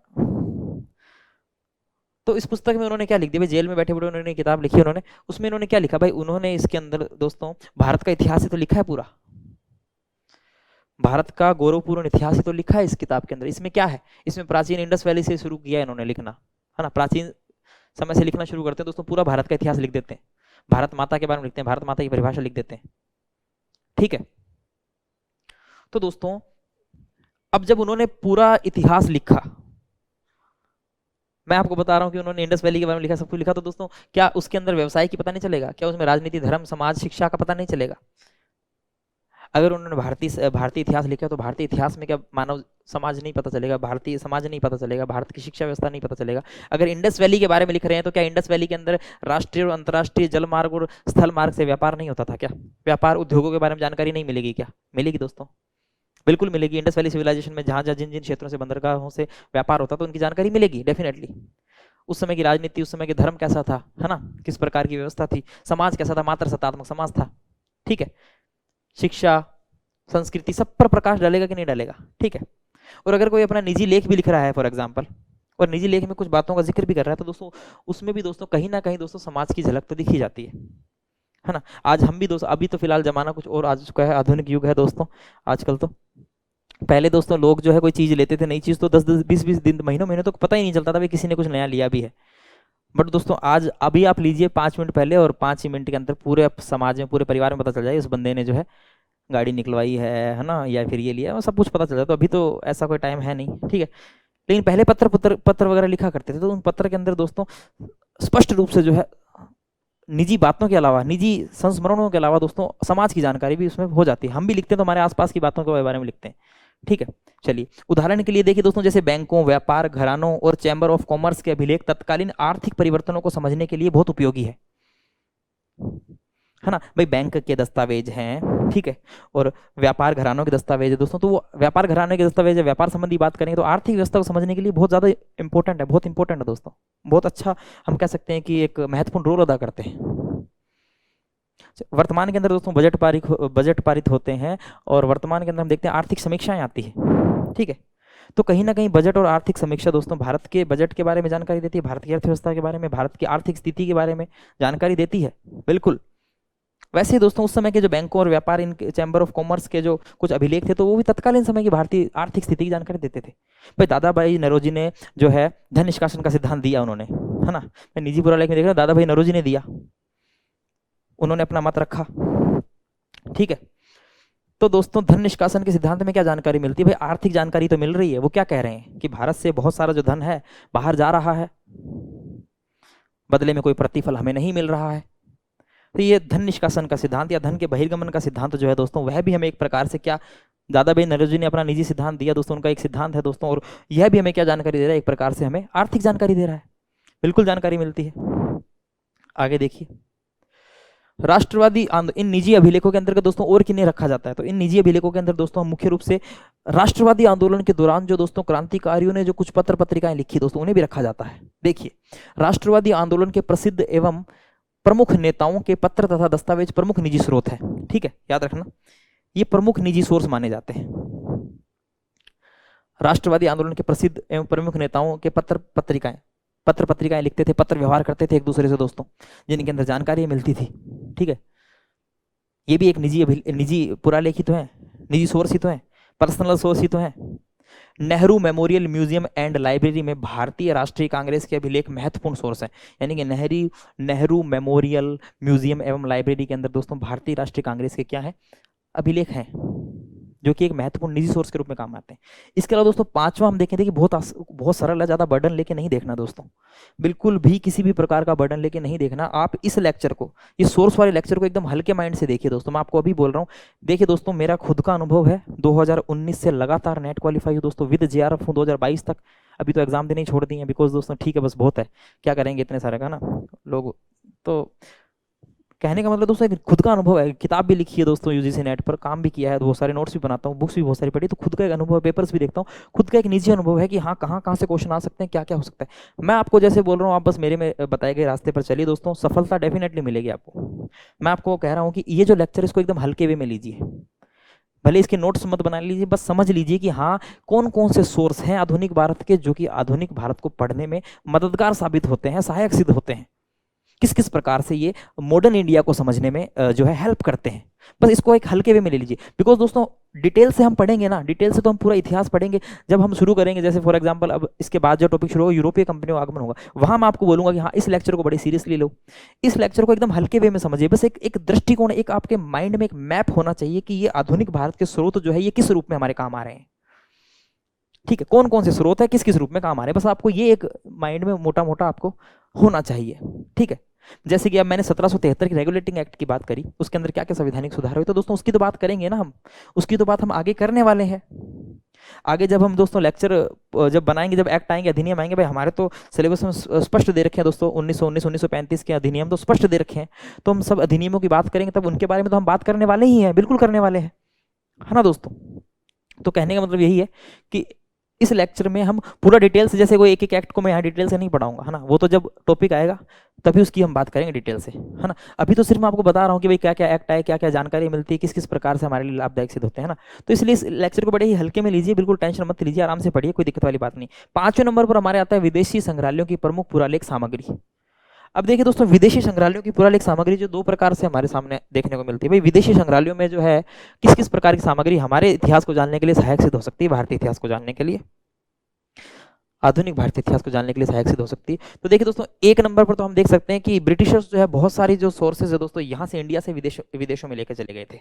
तो इस पुस्तक में उन्होंने क्या लिख दिया भाई, जेल में बैठे बैठे उन्होंने किताब लिखी, उन्होंने उसमें उन्होंने क्या लिखा भाई, उन्होंने इसके अंदर दोस्तों भारत का इतिहास ही तो लिखा है, पूरा भारत का गौरवपूर्ण इतिहास ही तो लिखा है इस किताब के अंदर। इसमें क्या है, इसमें प्राचीन इंडस वैली से शुरू किया इन्होंने लिखना, है ना। प्राचीन समय से लिखना शुरू करते हैं दोस्तों, पूरा भारत का इतिहास लिख देते हैं, भारत माता के बारे में लिखते हैं, भारत माता की परिभाषा लिख देते हैं। ठीक है, तो दोस्तों अब जब उन्होंने पूरा इतिहास लिखा, मैं आपको बता रहा हूं कि उन्होंने इंडस वैली के बारे में लिखा, सब कुछ लिखा, तो दोस्तों क्या उसके अंदर व्यवसाय की पता नहीं चलेगा? क्या उसमें राजनीति, धर्म, समाज, शिक्षा का पता नहीं चलेगा? अगर उन्होंने भारतीय इतिहास लिखा तो भारतीय इतिहास में क्या मानव समाज नहीं पता चलेगा, भारतीय समाज नहीं पता चलेगा, भारत की शिक्षा व्यवस्था नहीं पता चलेगा? अगर इंडस वैली के बारे में लिख रहे हैं तो क्या इंडस वैली के अंदर राष्ट्रीय और अंतर्राष्ट्रीय जल मार्ग और स्थल मार्ग से व्यापार नहीं होता था? क्या व्यापार उद्योगों के बारे में जानकारी नहीं मिलेगी? क्या मिलेगी दोस्तों? बिल्कुल मिलेगी। इंडस वैली सिविलाइजेशन में जहां जिन जिन क्षेत्रों से बंदरगाहों से व्यापार होता तो उनकी जानकारी मिलेगी डेफिनेटली। उस समय की राजनीति, उस समय के धर्म कैसा था, है ना, किस प्रकार की व्यवस्था थी, समाज कैसा था, मात्र सत्तात्मक समाज था। ठीक है, शिक्षा, संस्कृति, सब पर प्रकाश डालेगा कि नहीं डालेगा? ठीक है, और अगर कोई अपना निजी लेख भी लिख रहा है फॉर एग्जाम्पल, और निजी लेख में कुछ बातों का जिक्र भी कर रहा है, तो दोस्तों उसमें भी दोस्तों कहीं ना कहीं दोस्तों समाज की झलक तो दिखी जाती है ना। आज हम भी दोस्तों, अभी तो फिलहाल जमाना कुछ और आ चुका है, आधुनिक युग है दोस्तों आजकल। तो पहले दोस्तों लोग जो है कोई चीज लेते थे, नई चीज, तो 10-10, 20-20 दिन, महीनों तक पता ही नहीं चलता था भाई किसी ने कुछ नया लिया भी है। बट दोस्तों आज अभी आप लीजिए 5 मिनट पहले, और 5 ही मिनट के अंदर पूरे समाज में, पूरे परिवार में पता चल जाए उस बंदे ने जो है गाड़ी निकलवाई है ना, या फिर ये लिया, सब कुछ पता चल जाता। तो अभी तो ऐसा कोई टाइम है नहीं, ठीक है। लेकिन पहले पत्र वगैरह लिखा करते थे, तो उन पत्र के अंदर दोस्तों स्पष्ट रूप से जो है निजी बातों के अलावा, निजी संस्मरणों के अलावा दोस्तों समाज की जानकारी भी उसमें हो जाती है। हम भी लिखते हैं तो हमारे आसपास की बातों के बारे में लिखते हैं। ठीक है, चलिए उदाहरण के लिए देखिए दोस्तों, जैसे बैंकों, व्यापार, घरानों और चैम्बर ऑफ कॉमर्स के अभिलेख तत्कालीन आर्थिक परिवर्तनों को समझने के लिए बहुत उपयोगी है है ना भाई, बैंक के दस्तावेज हैं, ठीक है, और व्यापार घरानों के दस्तावेज है दोस्तों। तो वो व्यापार घराने के दस्तावेज है, व्यापार संबंधी बात करेंगे तो आर्थिक व्यवस्था को समझने के लिए बहुत ज्यादा इंपॉर्टेंट है, बहुत इंपॉर्टेंट है दोस्तों, बहुत अच्छा हम कह सकते हैं कि एक महत्वपूर्ण रोल अदा करते हैं। वर्तमान के अंदर दोस्तों बजट पारित होते हैं, और वर्तमान के अंदर हम देखते हैं आर्थिक समीक्षाएं आती है, ठीक है। तो कहीं ना कहीं बजट और आर्थिक समीक्षा दोस्तों भारत के बजट के बारे में जानकारी देती है, भारत की अर्थव्यवस्था के बारे में, भारत की आर्थिक स्थिति के बारे में जानकारी देती है, बिल्कुल। वैसे ही दोस्तों उस समय के जो बैंकों और व्यापार इन चैम्बर ऑफ कॉमर्स के जो कुछ अभिलेख थे, तो वो भी तत्कालीन समय की भारतीय आर्थिक स्थिति की जानकारी देते थे। भाई दादा भाई नौरोजी ने जो है धन निष्कासन का सिद्धांत दिया उन्होंने, है ना, मैं निजी पुरालेख में देख रहा हूं, दादा भाई नौरोजी ने दिया, उन्होंने अपना मत रखा, ठीक है। तो दोस्तों धन निष्कासन के सिद्धांत में क्या जानकारी मिलती है, भाई आर्थिक जानकारी तो मिल रही है। वो क्या कह रहे हैं कि भारत से बहुत सारा जो धन है बाहर जा रहा है, बदले में कोई प्रतिफल हमें नहीं मिल रहा है। तो ये धन निष्कासन का सिद्धांत या धन के बहिर्गमन का सिद्धांत जो है दोस्तों, वह भी हमें एक प्रकार से क्या, दादा भाई नौरोजी ने अपना निजी सिद्धांत दिया दोस्तों, उनका एक सिद्धांत है दोस्तों, और यह भी हमें क्या जानकारी दे रहा है, एक प्रकार से हमें आर्थिक जानकारी दे रहा है, बिल्कुल जानकारी मिलती है। आगे देखिए, राष्ट्रवादी इन निजी अभिलेखों के अंतर्गत दोस्तों और किन्हें रखा जाता है, तो इन निजी अभिलेखों के अंदर दोस्तों हम मुख्य रूप से राष्ट्रवादी आंदोलन के दौरान जो दोस्तों क्रांतिकारियों ने जो कुछ पत्र पत्रिकाएं लिखी दोस्तों, उन्हें भी रखा जाता है। देखिए, राष्ट्रवादी आंदोलन के प्रसिद्ध एवं प्रमुख नेताओं के पत्र तथा दस्तावेज प्रमुख निजी स्रोत है, ठीक है, याद रखना, ये प्रमुख निजी सोर्स माने जाते हैं। राष्ट्रवादी आंदोलन के प्रसिद्ध एवं प्रमुख नेताओं के पत्र पत्रिकाएं लिखते थे, पत्र व्यवहार करते थे एक दूसरे से दोस्तों, जिनके अंदर जानकारी मिलती थी, ठीक है। ये भी एक निजी पुरालेख ही तो है, निजी सोर्स ही तो है, पर्सनल सोर्स ही तो है। Nehru memorial museum and library में भारतीय राष्ट्रीय कांग्रेस के अभिलेख महत्वपूर्ण सोर्स है, यानी कि नेहरू मेमोरियल म्यूजियम एवं लाइब्रेरी के अंदर दोस्तों भारतीय राष्ट्रीय कांग्रेस के क्या है, अभिलेख हैं, जो कि एक महत्वपूर्ण निजी सोर्स के रूप में काम आते हैं। इसके अलावा दोस्तों पांचवा हम देखें कि बहुत सरल है, ज्यादा बर्डन लेके नहीं देखना दोस्तों, बिल्कुल भी किसी भी प्रकार का बर्डन लेके नहीं देखना। आप इस लेक्चर को, इस सोर्स वाले लेक्चर को एकदम हल्के माइंड से देखिए दोस्तों, मैं आपको अभी बोल रहा हूँ। देखिए दोस्तों, मेरा खुद का अनुभव है, 2019 से लगातार नेट क्वालिफाई हूँ दोस्तों, विद जेआरएफ हूँ 2022 तक। अभी तो एग्जाम देने ही छोड़ दिए बिकॉज दोस्तों ठीक है, बस बहुत है, क्या करेंगे इतने सारे का ना लोग। तो कहने का मतलब दोस्तों एक खुद का अनुभव है, किताब भी लिखी है दोस्तों यूजीसी नेट पर, काम भी किया है, बहुत सारे नोट्स भी बनाता हूँ, बुक्स भी बहुत सारी पढ़ी, तो खुद का एक अनुभव है, पेपर्स भी देखता हूँ, खुद का एक निजी अनुभव है कि हाँ कहाँ कहाँ से क्वेश्चन आ सकते हैं, क्या क्या हो सकता है। मैं आपको जैसे बोल रहा हूँ, आप बस मेरे में बताए गए रास्ते पर चलिए दोस्तों, सफलता डेफिनेटली मिलेगी आपको। मैं आपको कह रहा हूँ कि ये जो लेक्चर इसको एकदम हल्के वे में लीजिए, भले इसके नोट्स मत बना लीजिए, बस समझ लीजिए कि हाँ कौन कौन से सोर्स हैं आधुनिक भारत के, जो कि आधुनिक भारत को पढ़ने में मददगार साबित होते हैं, सहायक सिद्ध होते हैं, किस किस प्रकार से ये मॉडर्न इंडिया को समझने में जो है हेल्प करते हैं। बस इसको एक हल्के वे में ले लीजिए, बिकॉज दोस्तों डिटेल से हम पढ़ेंगे ना, डिटेल से तो हम पूरा इतिहास पढ़ेंगे। जब हम शुरू करेंगे, जैसे फॉर एग्जांपल अब इसके बाद जो टॉपिक शुरू होगा, यूरोपीय कंपनियों का आगमन होगा, वहां मैं आपको बोलूंगा कि हाँ इस लेक्चर को बड़े सीरियसली लो, इस लेक्चर को एकदम हल्के वे में समझिए। बस एक दृष्टिकोण, एक आपके माइंड में एक मैप होना चाहिए कि ये आधुनिक भारत के स्रोत जो है ये किस रूप में हमारे काम आ रहे हैं, ठीक है, कौन कौन से स्रोत है, किस किस रूप में काम आ रहे हैं, बस आपको ये एक माइंड में मोटा मोटा आपको होना चाहिए, ठीक है। जैसे कि अब मैंने 1773 के रेगुलेटिंग एक्ट की बात करी, उसके अंदर क्या क्या संवैधानिक सुधार हुए, तो दोस्तों उसकी तो बात करेंगे ना हम, उसकी तो बात हम आगे करने वाले हैं। आगे जब हम दोस्तों लेक्चर जब बनाएंगे, जब एक्ट आएंगे, अधिनियम आएंगे, भाई हमारे तो सिलेबस में स्पष्ट दे रखे हैं दोस्तों, 1919 1935 के अधिनियम तो स्पष्ट दे रखे हैं, तो हम सब अधिनियमों की बात करेंगे, तब उनके बारे में तो हम बात करने वाले ही हैं, बिल्कुल करने वाले हैं, है ना दोस्तों। तो कहने का मतलब यही है कि इस लेक्चर में हम पूरा डिटेल से, जैसे कोई एक एक एक्ट को मैं यहाँ डिटेल से नहीं पढ़ाऊंगा, है ना, वो तो जब टॉपिक आएगा तभी उसकी हम बात करेंगे डिटेल से, है ना। अभी तो सिर्फ मैं आपको बता रहा हूँ कि भाई क्या क्या एक्ट आए, क्या क्या जानकारी मिलती है, किस किस प्रकार से हमारे लिए लाभदायक सिद्ध होते हैं ना। तो इसलिए इस लेक्चर को बड़े ही हल्के में लीजिए, बिल्कुल टेंशन मत लीजिए, आराम से पढ़िए, कोई दिक्कत वाली बात नहीं। 5वें नंबर पर हमारे आता है विदेशी संग्रहालयों की प्रमुख पुरालेख सामग्री। अब देखिए दोस्तों, विदेशी संग्रहालयों की पुरालेख सामग्री जो 2 प्रकार से हमारे सामने देखने को मिलती है। भाई विदेशी संग्रहालयों में जो है किस किस प्रकार की सामग्री हमारे इतिहास को जानने के लिए सहायक सिद्ध हो सकती है, भारतीय इतिहास को जानने के लिए, आधुनिक भारतीय इतिहास को जानने के लिए सहायक सिद्ध हो सकती है। तो देखिए दोस्तों, 1 नंबर पर तो हम देख सकते हैं कि ब्रिटिशर्स जो है बहुत सारी जो सोर्सेज है दोस्तों, यहाँ से इंडिया से विदेशों में लेकर चले गए थे,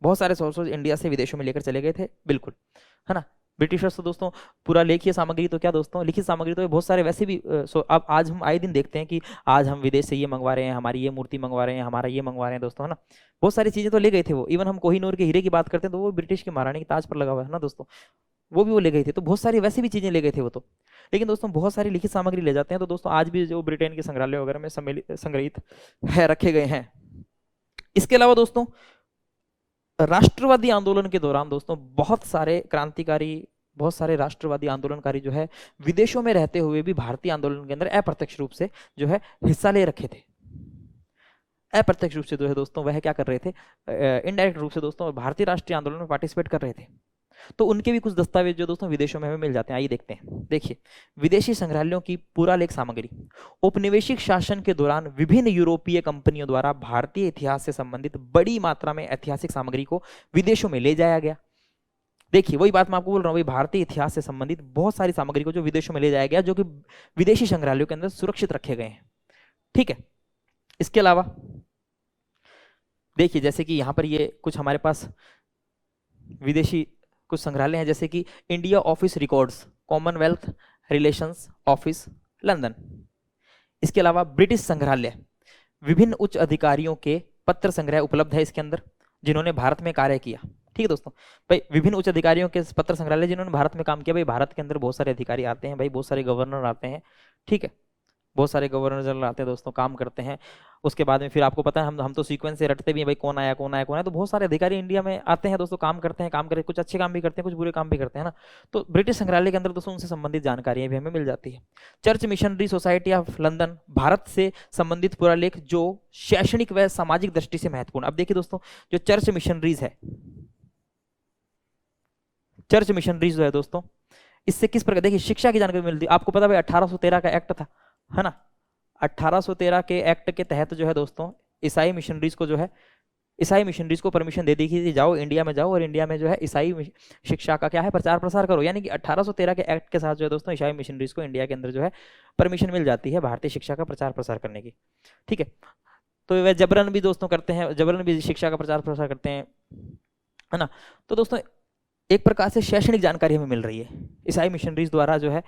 बहुत सारे सोर्सेज इंडिया से विदेशों में लेकर चले गए थे, बिल्कुल, है ना। ब्रिटिशर्स तो दोस्तों पूरा लिखित सामग्री तो क्या दोस्तों, लिखित सामग्री तो बहुत सारे वैसे भी अब आज हम आए दिन देखते हैं कि आज हम विदेश से ये मंगवा रहे हैं, हमारी ये मूर्ति मंगवा रहे हैं, हमारा ये मंगवा रहे हैं दोस्तों, है ना। बहुत सारी चीजें तो ले गए थे वो, इवन हम कोहिनूर के हीरे की बात करते हैं तो वो ब्रिटिश के महारानी के ताज पर लगा हुआ है ना दोस्तों, वो भी वो ले गए थे। तो बहुत सारी वैसे भी चीजें ले गए थे वो तो, लेकिन दोस्तों बहुत सारी लिखित सामग्री ले जाते हैं। तो दोस्तों आज भी जो ब्रिटेन के संग्रहालय वगैरह में संग्रहित है, रखे गए हैं, इसके अलावा दोस्तों राष्ट्रवादी आंदोलन के दौरान दोस्तों बहुत सारे क्रांतिकारी, बहुत सारे राष्ट्रवादी आंदोलनकारी जो है विदेशों में रहते हुए भी भारतीय आंदोलन के अंदर अप्रत्यक्ष रूप से जो है हिस्सा ले रखे थे। अप्रत्यक्ष रूप से जो है दोस्तों वह क्या कर रहे थे, इनडायरेक्ट रूप से दोस्तों भारतीय राष्ट्रीय आंदोलन में पार्टिसिपेट कर रहे थे। तो उनके भी कुछ दस्तावेज जो दोस्तों विदेशों में हमें मिल जाते हैं, आइए देखते हैं। देखिए, विदेशी संग्रहालयों की पुरालेख सामग्री। औपनिवेशिक शासन के दौरान विभिन्न यूरोपीय कंपनियों द्वारा भारतीय इतिहास से संबंधित बड़ी मात्रा में ऐतिहासिक सामग्री को विदेशों में ले जाया गया। देखिए, वही बात मैं आपको बोल रहा हूँ, भाई भारतीय इतिहास से संबंधित बहुत सारी सामग्री को जो विदेशों में ले जाया गया, जो कि विदेशी संग्रहालयों के अंदर सुरक्षित रखे गए हैं। ठीक है, इसके अलावा देखिए, जैसे कि यहाँ पर ये कुछ हमारे पास विदेशी कुछ संग्रहालय हैं, जैसे कि India office records, Commonwealth relations office, London. इसके अलावा ब्रिटिश संग्रहालय, विभिन्न उच्च अधिकारियों के पत्र संग्रह उपलब्ध है इसके अंदर, जिन्होंने भारत में कार्य किया। ठीक है दोस्तों, भाई विभिन्न उच्च अधिकारियों के पत्र संग्रहालय जिन्होंने भारत में काम किया। भाई भारत के अंदर बहुत सारे अधिकारी आते हैं, भाई बहुत सारे गवर्नर आते हैं। ठीक है, बहुत सारे गवर्नर जनरल आते हैं दोस्तों, काम करते हैं। उसके बाद में फिर आपको पता है, हम तो सीक्वेंस से रटते भी हैं, भाई कौन आया कौन आया कौन आया। तो बहुत सारे अधिकारी इंडिया में आते हैं दोस्तों, काम करते हैं, काम करके कुछ अच्छे काम भी करते हैं, कुछ बुरे काम भी करते हैं ना। तो ब्रिटिश संग्रहालय के अंदर दोस्तों उनसे संबंधित जानकारियां भी हमें मिल जाती है। Church missionary society of London, Bharat से संबंधित पुरालेख जो शैक्षणिक व सामाजिक दृष्टि से महत्वपूर्ण। अब देखिए दोस्तों, जो चर्च मिशनरीज है, चर्च मिशनरीज जो है दोस्तों, इससे किस प्रकार, देखिए शिक्षा की जानकारी मिलती है। आपको पता है 1813 का एक्ट था, है ना। 1813 के एक्ट के तहत जो है दोस्तों ईसाई मिशनरीज को जो है, ईसाई मिशनरीज को परमिशन दे दी कि जाओ इंडिया में जाओ और इंडिया में जो है ईसाई शिक्षा का क्या है, प्रचार प्रसार करो। यानी कि 1813 के एक्ट के साथ जो है दोस्तों ईसाई मिशनरीज को इंडिया के अंदर जो है परमिशन मिल जाती है भारतीय शिक्षा का प्रचार प्रसार करने की। ठीक है, तो वे जबरन भी दोस्तों करते हैं, जबरन भी शिक्षा का प्रचार प्रसार करते हैं, है ना। तो दोस्तों एक प्रकार से शैक्षणिक जानकारी हमें मिल रही है ईसाई मिशनरीज द्वारा, जो है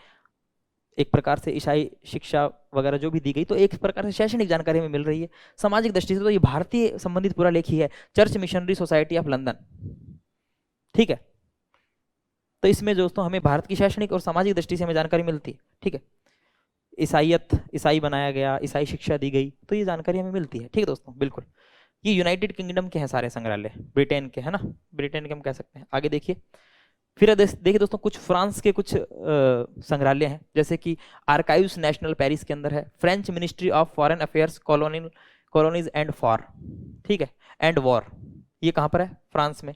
एक प्रकार से ईसाई शिक्षा वगैरह जो भी दी गई, तो एक प्रकार से शैक्षणिक जानकारी हमें मिल रही है। सामाजिक दृष्टि से तो ये भारतीय संबंधित पूरा लेख ही है, church missionary society of London. ठीक है, तो इसमें दोस्तों हमें भारत की शैक्षणिक और सामाजिक दृष्टि से हमें जानकारी मिलती है। ठीक है, ईसाइयत, ईसाई बनाया गया, ईसाई शिक्षा दी गई, तो ये जानकारी हमें मिलती है। ठीक है दोस्तों, बिल्कुल। ये यूनाइटेड किंगडम के हैं सारे संग्रहालय, ब्रिटेन के, है ना, ब्रिटेन के हम कह सकते हैं। आगे देखिए, फिर देखिए दोस्तों कुछ फ्रांस के कुछ संग्रहालय हैं, जैसे कि आर्काइव्स नेशनल पेरिस के अंदर है, French ministry of foreign affairs colonies and for, ठीक है, एंड वॉर, ये कहाँ पर है, फ्रांस में।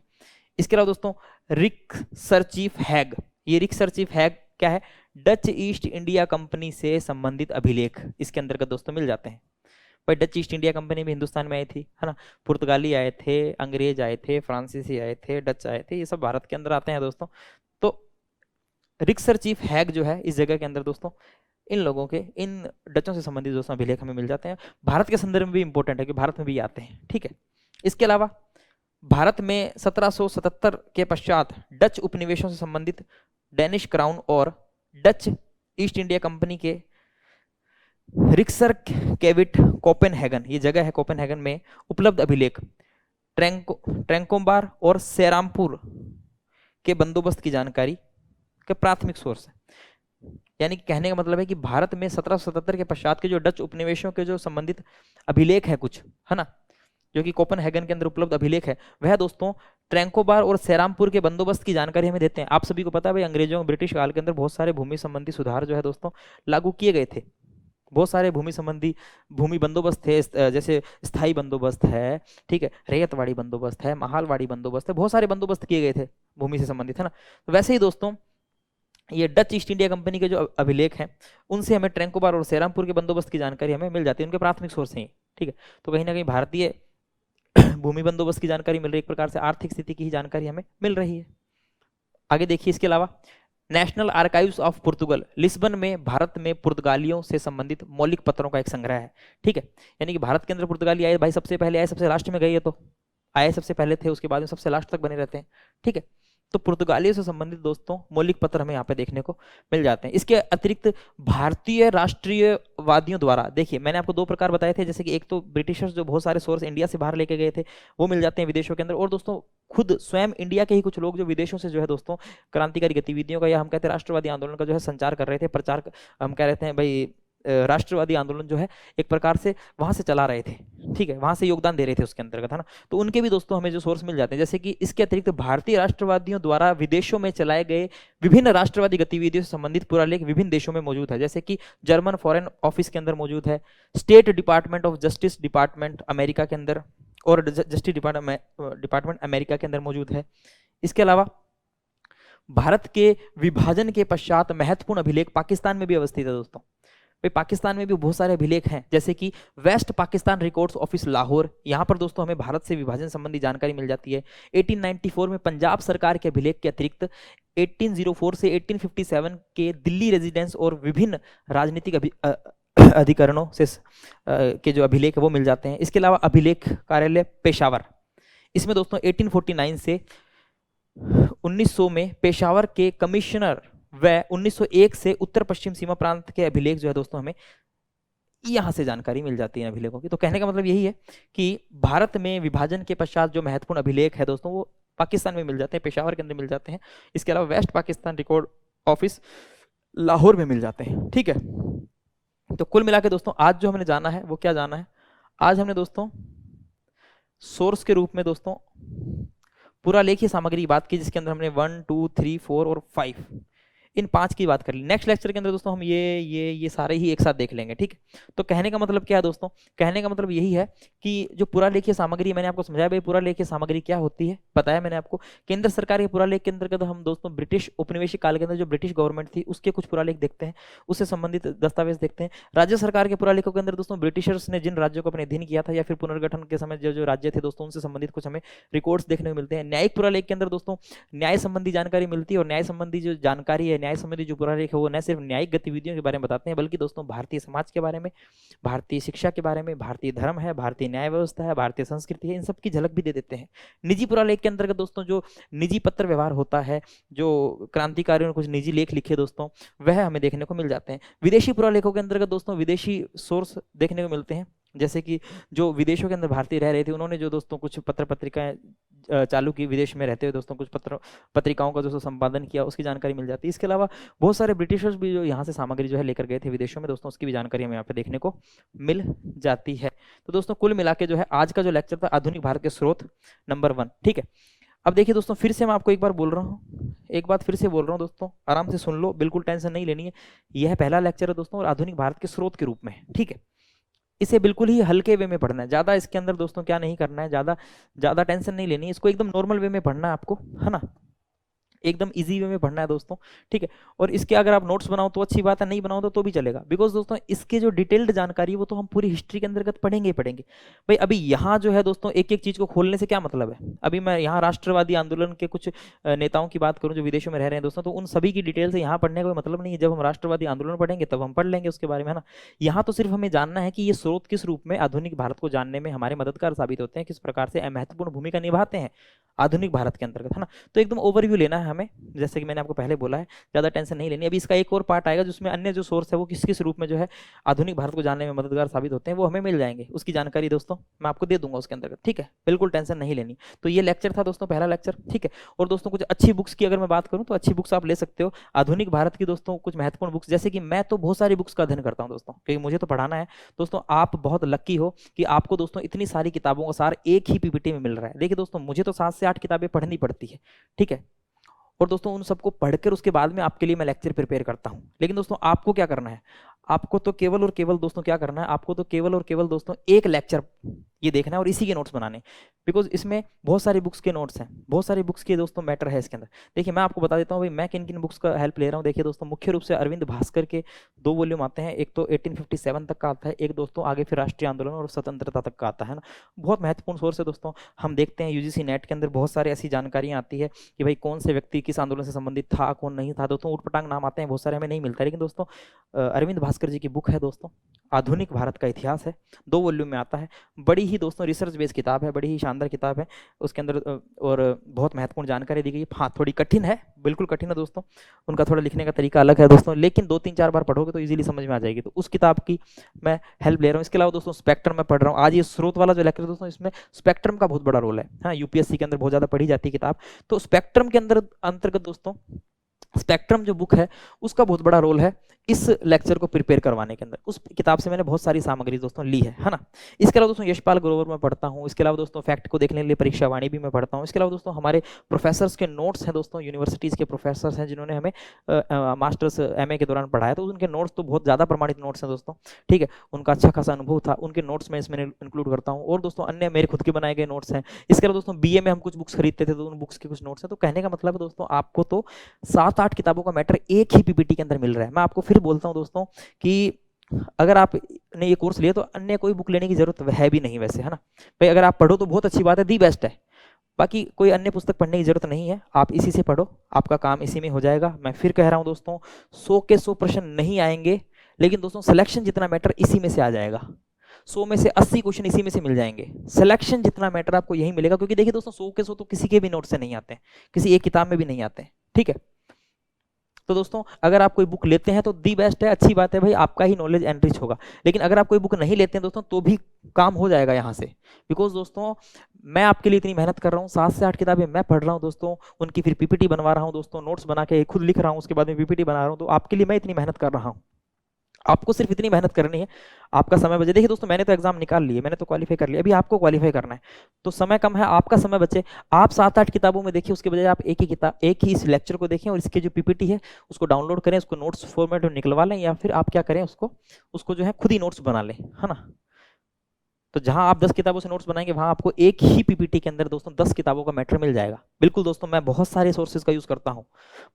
इसके अलावा दोस्तों रिक्सरचीफ हैग, ये रिक्सरचीफ हैग क्या है, डच ईस्ट इंडिया कंपनी से संबंधित अभिलेख इसके अंतर्गत दोस्तों मिल जाते हैं। भाई डच ईस्ट इंडिया कंपनी भी हिंदुस्तान में आई थी, है ना, पुर्तगाली आए थे, अंग्रेज आए थे, फ्रांसीसी आए थे, डच आए थे, ये सब भारत के अंदर आते हैं दोस्तों। तो रिक्सरचीफ हैग जो है इस जगह के अंदर दोस्तों इन लोगों के, इन डचों से संबंधित दोस्तों अभिलेख हमें मिल जाते हैं। भारत के संदर्भ में भी इंपॉर्टेंट है कि भारत में भी आते हैं। ठीक है, इसके अलावा भारत में 1777 के पश्चात डच उपनिवेशों से संबंधित डेनिश क्राउन और डच ईस्ट इंडिया कंपनी के रिक्सर केविट कोपेनहेगन, ये जगह है कोपेनहेगन में, उपलब्ध अभिलेख ट्रैंकोबार और सेरामपुर के बंदोबस्त की जानकारी के प्राथमिक सोर्स है। यानी कि कहने का मतलब है कि भारत में 1777 के पश्चात के जो डच उपनिवेशों के जो संबंधित अभिलेख है कुछ, है ना, जो कि कोपेनहेगन के अंदर उपलब्ध अभिलेख है, वह दोस्तों ट्रैंकोबार और सेरामपुर के बंदोबस्त की जानकारी हमें देते हैं। आप सभी को पता है भाई अंग्रेजों ब्रिटिश काल के अंदर बहुत सारे भूमि संबंधी सुधार जो है दोस्तों लागू किए गए थे। बहुत सारे भूमि संबंधी भूमि बंदोबस्त थे, जैसे स्थायी बंदोबस्त है, ठीक है, रैयतवाड़ी बंदोबस्त है, महालवाड़ी बंदोबस्त है, बहुत सारे बंदोबस्त किए गए थे भूमि से संबंधित, है ना। तो वैसे ही दोस्तों ये डच ईस्ट इंडिया कंपनी के जो अभिलेख हैं उनसे हमें ट्रैंकोबार और सेरामपुर के बंदोबस्त की जानकारी हमें मिल जाती है, उनके प्राथमिक सोर्स हैं। ठीक है, तो कहीं ना कहीं भारतीय भूमि बंदोबस्त की जानकारी मिल रही है, एक प्रकार से आर्थिक स्थिति की ही जानकारी हमें मिल रही है। आगे देखिए, इसके अलावा national archives of Portugal, Lisbon में भारत में पुर्तगालियों से संबंधित मौलिक पत्रों का एक संग्रह है। ठीक है, यानी कि भारत के अंदर पुर्तगाली आए, भाई सबसे पहले आए, सबसे लास्ट में गए, तो आए सबसे पहले थे, उसके बाद में सबसे लास्ट तक बने रहते हैं। ठीक है, तो पुर्तगालियों से संबंधित दोस्तों मौलिक पत्र हमें यहाँ पे देखने को मिल जाते हैं। इसके अतिरिक्त भारतीय राष्ट्रीयवादियों द्वारा, देखिए मैंने आपको दो प्रकार बताए थे, जैसे कि एक तो ब्रिटिशर्स जो बहुत सारे सोर्स इंडिया से बाहर लेके गए थे वो मिल जाते हैं विदेशों के अंदर, और दोस्तों खुद स्वयं इंडिया के ही कुछ लोग जो विदेशों से जो है दोस्तों क्रांतिकारी गतिविधियों का, या हम कहते हैं राष्ट्रवादी आंदोलन का जो है संचार कर रहे थे, प्रचार, हम कह रहे थे भाई राष्ट्रवादी आंदोलन जो है एक प्रकार से वहां से चला रहे थे, ठीक है, वहां से योगदान दे रहे थे उसके अंतर्गत, है ना। तो उनके भी दोस्तों हमें जो सोर्स मिल जाते हैं, जैसे कि इसके अतिरिक्त भारतीय राष्ट्रवादियों द्वारा विदेशों में चलाए गए विभिन्न राष्ट्रवादी गतिविधियों से संबंधित पुरालेख विभिन्न देशों में मौजूद है, जैसे कि जर्मन फॉरेन ऑफिस के अंदर मौजूद है, state department of justice department America के अंदर और जस्टिस डिपार्टमेंट अमेरिका के अंदर मौजूद है। इसके अलावा भारत के विभाजन के पश्चात महत्वपूर्ण अभिलेख पाकिस्तान में भी अवस्थित है दोस्तों। भाई पाकिस्तान में भी बहुत सारे अभिलेख हैं, जैसे कि West Pakistan records office Lahore, यहाँ पर दोस्तों हमें भारत से विभाजन संबंधी जानकारी मिल जाती है। 1894 में पंजाब सरकार के अभिलेख के अतिरिक्त 1804 से 1857 के दिल्ली रेजिडेंस और विभिन्न राजनीतिक अधिकरणों से के जो अभिलेख है वो मिल जाते हैं। इसके अलावा अभिलेख कार्यालय पेशावर, इसमें दोस्तों 1849 से 1900 में पेशावर के कमिश्नर व 1901 से उत्तर पश्चिम सीमा प्रांत के अभिलेख जो है दोस्तों हमें यहां से जानकारी मिल जाती है अभिलेखों की। तो कहने का मतलब यही है कि भारत में विभाजन के पश्चात जो महत्वपूर्ण अभिलेख है दोस्तों वो पाकिस्तान में मिल जाते हैं, पेशावर के अंदर मिल जाते हैं। इसके अलावा West Pakistan record office Lahore में मिल जाते हैं, ठीक है। तो कुल मिला के दोस्तों आज जो हमने जाना है वो क्या जाना है, आज हमने दोस्तों सोर्स के रूप में दोस्तों पूरा लेखीय सामग्री की बात की, जिसके अंदर हमने 1, 2, 3, 4 और 5 इन 5 की बात कर ली। नेक्स्ट लेक्चर के अंदर दोस्तों हम ये सारे ही एक साथ देख लेंगे, ठीक। तो कहने का मतलब क्या है दोस्तों, कहने का मतलब यही है कि जो पुरालेखीय सामग्री मैंने आपको समझाया, भाई पुरालेखीय सामग्री क्या होती है बताया मैंने आपको। केंद्र सरकार के पुरालेख के अंतर्गत हम दोस्तों ब्रिटिश उपनिवेशिक काल के अंदर जो ब्रिटिश गवर्नमेंट थी उसके कुछ पुरालेख देखते हैं, उससे संबंधित दस्तावेज देखते हैं। राज्य सरकार के पुरालेखों के अंदर दोस्तों ब्रिटिशर्स ने जिन राज्यों को अपने अधीन किया था या फिर पुनर्गठन के समय जो राज्य थे दोस्तों उनसे संबंधित कुछ हमें रिकॉर्ड्स देखने को मिलते हैं। न्यायिक पुरालेख के अंदर दोस्तों न्याय संबंधी जानकारी मिलती है, और न्याय संबंधी जो जानकारी है, न्याय संबंधी जो पुरालेख है वो न सिर्फ न्यायिक गतिविधियों के बारे में बताते हैं बल्कि दोस्तों भारतीय समाज के बारे में, भारतीय शिक्षा के बारे में, भारतीय धर्म है, भारतीय न्याय व्यवस्था है, भारतीय संस्कृति है, इन सब की झलक भी दे देते हैं। निजी पुरालेख के अंतर्गत दोस्तों जो निजी पत्र व्यवहार होता है, जो क्रांतिकारियों ने कुछ निजी लेख लिखे दोस्तों, वह हमें देखने को मिल जाते हैं। विदेशी पुरालेखों के अंतर्गत दोस्तों विदेशी सोर्स देखने को मिलते हैं, जैसे कि जो विदेशों के अंदर भारतीय रह रहे थे उन्होंने जो दोस्तों कुछ पत्र पत्रिकाएं चालू की विदेश में रहते हुए दोस्तों, कुछ पत्रिकाओं का दोस्तों संपादन किया, उसकी जानकारी मिल जाती है। इसके अलावा बहुत सारे ब्रिटिशर्स भी जो यहाँ से सामग्री जो है लेकर गए थे विदेशों में दोस्तों, उसकी भी जानकारी हमें यहाँ पे देखने को मिल जाती है। तो दोस्तों कुल मिला के जो है आज का जो लेक्चर था आधुनिक भारत के स्रोत नंबर 1, ठीक है। अब देखिए दोस्तों फिर से मैं आपको एक बार बोल रहा हूँ, एक बात फिर से बोल रहा हूँ दोस्तों, आराम से सुन लो, बिल्कुल टेंशन नहीं लेनी है। यह पहला लेक्चर है दोस्तों और आधुनिक भारत के स्रोत के रूप में, ठीक है। इसे बिल्कुल ही हल्के वे में पढ़ना है, ज्यादा इसके अंदर दोस्तों क्या नहीं करना है, ज्यादा टेंशन नहीं लेनी है, इसको एकदम नॉर्मल वे में पढ़ना है आपको, है ना, एकदम इजी वे में पढ़ना है दोस्तों, ठीक है। और इसके अगर आप नोट्स बनाओ तो अच्छी बात है, नहीं बनाओ तो भी चलेगा, बिकॉज दोस्तों इसके जो डिटेल्ड जानकारी है वो तो हम पूरी हिस्ट्री के अंतर्गत पढ़ेंगे ही पढ़ेंगे। भाई अभी यहाँ जो है दोस्तों एक एक चीज को खोलने से क्या मतलब है, अभी मैं यहाँ राष्ट्रवादी आंदोलन के कुछ नेताओं की बात करूँ जो विदेशों में रह रहे हैं दोस्तों, तो उन सभी की डिटेल से यहाँ पढ़ने का कोई मतलब नहीं है। जब हम राष्ट्रवादी आंदोलन पढ़ेंगे तब हम पढ़ लेंगे उसके बारे में, है ना। यहाँ तो सिर्फ हमें जानना है कि ये स्रोत किस रूप में आधुनिक भारत को जानने में हमारे मददगार साबित होते हैं, किस प्रकार से महत्वपूर्ण भूमिका निभाते हैं आधुनिक भारत के अंतर्गत, है ना। तो एकदम ओवरव्यू लेना है हमें, जैसे कि मैंने आपको पहले बोला है, ज्यादा टेंशन नहीं लेनी। अभी इसका एक और पार्ट आएगा जिसमें अन्य जो सोर्स है वो किस किस रूप में जो है आधुनिक भारत को जानने में मददगार साबित होते हैं वो हमें मिल जाएंगे, उसकी जानकारी दोस्तों मैं आपको दे दूंगा उसके अंतर्गत, ठीक है, बिल्कुल टेंशन नहीं लेनी। तो ये लेक्चर था दोस्तों, पहला लेक्चर, ठीक है। और दोस्तों कुछ अच्छी बुक्स की अगर मैं बात करूं तो अच्छी बुक्स आप ले सकते हो आधुनिक भारत की दोस्तों, कुछ महत्वपूर्ण बुक्स, जैसे कि मैं तो बहुत सारी बुक्स का अध्ययन करता हूं दोस्तों, क्योंकि मुझे तो पढ़ाना है दोस्तों। आप बहुत लकी हो कि आपको दोस्तों इतनी सारी किताबों का सार एक ही पीपीटी में मिल रहा है। देखिए दोस्तों मुझे तो 7 से 8 किताबें पढ़नी पड़ती है, ठीक है, और दोस्तों उन सबको पढ़कर उसके बाद में आपके लिए मैं लेक्चर प्रिपेयर करता हूं। लेकिन दोस्तों आपको क्या करना है, आपको तो केवल और केवल दोस्तों क्या करना है, आपको तो केवल और केवल दोस्तों एक लेक्चर ये देखना है और इसी के नोट्स बनाने, बिकॉज इसमें बहुत सारी बुक्स के नोट्स हैं, बहुत सारी बुक्स के दोस्तों मैटर है इसके अंदर। देखिए मैं आपको बता देता हूँ भाई मैं किन किन बुक्स का हेल्प ले रहा हूँ। देखिए दोस्तों मुख्य रूप से अरविंद भास्कर के 2 वॉल्यूम आते हैं, एक तो 1857 तक का आता है, एक दोस्तों आगे फिर राष्ट्रीय आंदोलन और स्वतंत्रता तक का आता है ना। बहुत महत्वपूर्ण सोर्स है दोस्तों। हम देखते हैं यूजीसी नेट के अंदर बहुत सारी ऐसी जानकारियाँ आती है कि भाई कौन से व्यक्ति किस आंदोलन से संबंधित था, कौन नहीं था, दोस्तों उटपटांग नाम आते हैं, बहुत सारे हमें नहीं मिलता। लेकिन दोस्तों अरविंद भास्कर जी की बुक है दोस्तों आधुनिक भारत का इतिहास है, 2 वॉल्यूम में आता है, बड़ी ही दोस्तों रिसर्च बेस्ड किताब है, बड़ी ही शानदार किताब है उसके अंदर, और बहुत महत्वपूर्ण जानकारी दी गई है। हाँ थोड़ी कठिन है, बिल्कुल कठिन है दोस्तों, उनका थोड़ा लिखने का तरीका अलग है दोस्तों, लेकिन 2-3-4 बार पढ़ोगे तो इजीली समझ में आ जाएगी। तो उस किताब की मैं हेल्प ले रहा हूँ। इसके अलावा दोस्तों स्पेक्ट्रम में पढ़ रहा हूँ। आज ये स्रोत वाला जो लेक्चर दोस्तों इसमें स्पेक्ट्रम का बहुत बड़ा रोल है, हाँ यूपीएससी के अंदर बहुत ज्यादा पढ़ी जाती है किताब। तो स्पेक्ट्रम के अंदर अंतर्गत दोस्तों स्पेक्ट्रम जो बुक है उसका बहुत बड़ा रोल है इस लेक्चर को प्रिपेयर करवाने के अंदर। उस किताब से मैंने बहुत सारी सामग्री दोस्तों ली है ना। इसके अलावा दोस्तों यशपाल ग्रोवर में पढ़ता हूँ, इसके अलावा दोस्तों फैक्ट को देखने के लिए परीक्षा वाणी भी मैं पढ़ता हूँ। इसके अलावा दोस्तों हमारे प्रोफेसर्स के नोट्स हैं दोस्तों, यूनिवर्सिटीज़ के प्रोफेसर्स हैं जिन्होंने हमें मास्टर्स MA के दौरान पढ़ाया, तो उनके नोट्स तो बहुत ज़्यादा प्रमाणित नोट्स हैं दोस्तों, ठीक है। उनका अच्छा खासा अनुभव था, उनके नोट्स मैं इसमें इंक्लूड करता हूँ। और दोस्तों अन्य मेरे खुद के बनाए गए नोट्स हैं। इसके अलावा दोस्तों BA में हम कुछ बुक्स खरीदते थे तो उन बुक्स के कुछ नोट्स हैं। तो कहने का मतलब है दोस्तों आपको तो 7-8 किताबों का मैटर एक ही PPT के अंदर मिल रहा है। मैं आपको फिर बोलता हूँ दोस्तों कि अगर आपने ये कोर्स लिया तो अन्य कोई बुक लेने की जरूरत है भी नहीं वैसे, है ना भाई। अगर आप पढ़ो तो बहुत अच्छी बात है, दी बेस्ट है, बाकी कोई अन्य पुस्तक पढ़ने की जरूरत नहीं है। आप इसी से पढ़ो, आपका काम इसी में हो जाएगा। मैं फिर कह रहा हूं दोस्तों, 100 के 100 प्रश्न नहीं आएंगे, लेकिन दोस्तों सिलेक्शन जितना मैटर इसी में से आ जाएगा। 100 में से 80 क्वेश्चन इसी में से मिल जाएंगे। सिलेक्शन जितना मैटर आपको यही मिलेगा, क्योंकि देखिए दोस्तों 100 के 100 तो किसी के भी नोट से नहीं आते हैं, किसी एक किताब में भी नहीं आते हैं, ठीक है। तो दोस्तों अगर आप कोई बुक लेते हैं तो दी बेस्ट है, अच्छी बात है भाई, आपका ही नॉलेज एनरिच होगा। लेकिन अगर आप कोई बुक नहीं लेते हैं दोस्तों तो भी काम हो जाएगा यहाँ से, बिकॉज दोस्तों मैं आपके लिए इतनी मेहनत कर रहा हूँ, 7 से 8 किताबें मैं पढ़ रहा हूँ दोस्तों, उनकी फिर PPT बनवा रहा हूँ दोस्तों, नोट्स बना के खुद लिख रहा हूँ, उसके बाद में PPT बना रहा हूँ। तो आपके लिए मैं इतनी मेहनत कर रहा हूँ, आपको सिर्फ इतनी मेहनत करनी है, आपका समय बचे। देखिए दोस्तों मैंने तो एग्जाम निकाल लिए, मैंने तो क्वालिफाई कर लिया, अभी आपको क्वालिफाई करना है, तो समय कम है, आपका समय बचे। आप 7-8 किताबों में देखिए, उसके बजाय आप एक ही किताब, एक ही इस लेक्चर को देखें और इसके जो PPT है उसको डाउनलोड करें, उसको नोट्स फॉर्मेट में निकलवा लें, या फिर आप क्या करें, उसको जो है खुद ही नोट्स बना लें, है ना। तो जहां आप 10 किताबों से नोट्स बनाएंगे वहां आपको एक ही PPT के अंदर दोस्तों 10 किताबों का मैटर मिल जाएगा। बिल्कुल दोस्तों, मैं बहुत सारे सोर्सेज का यूज करता हूं,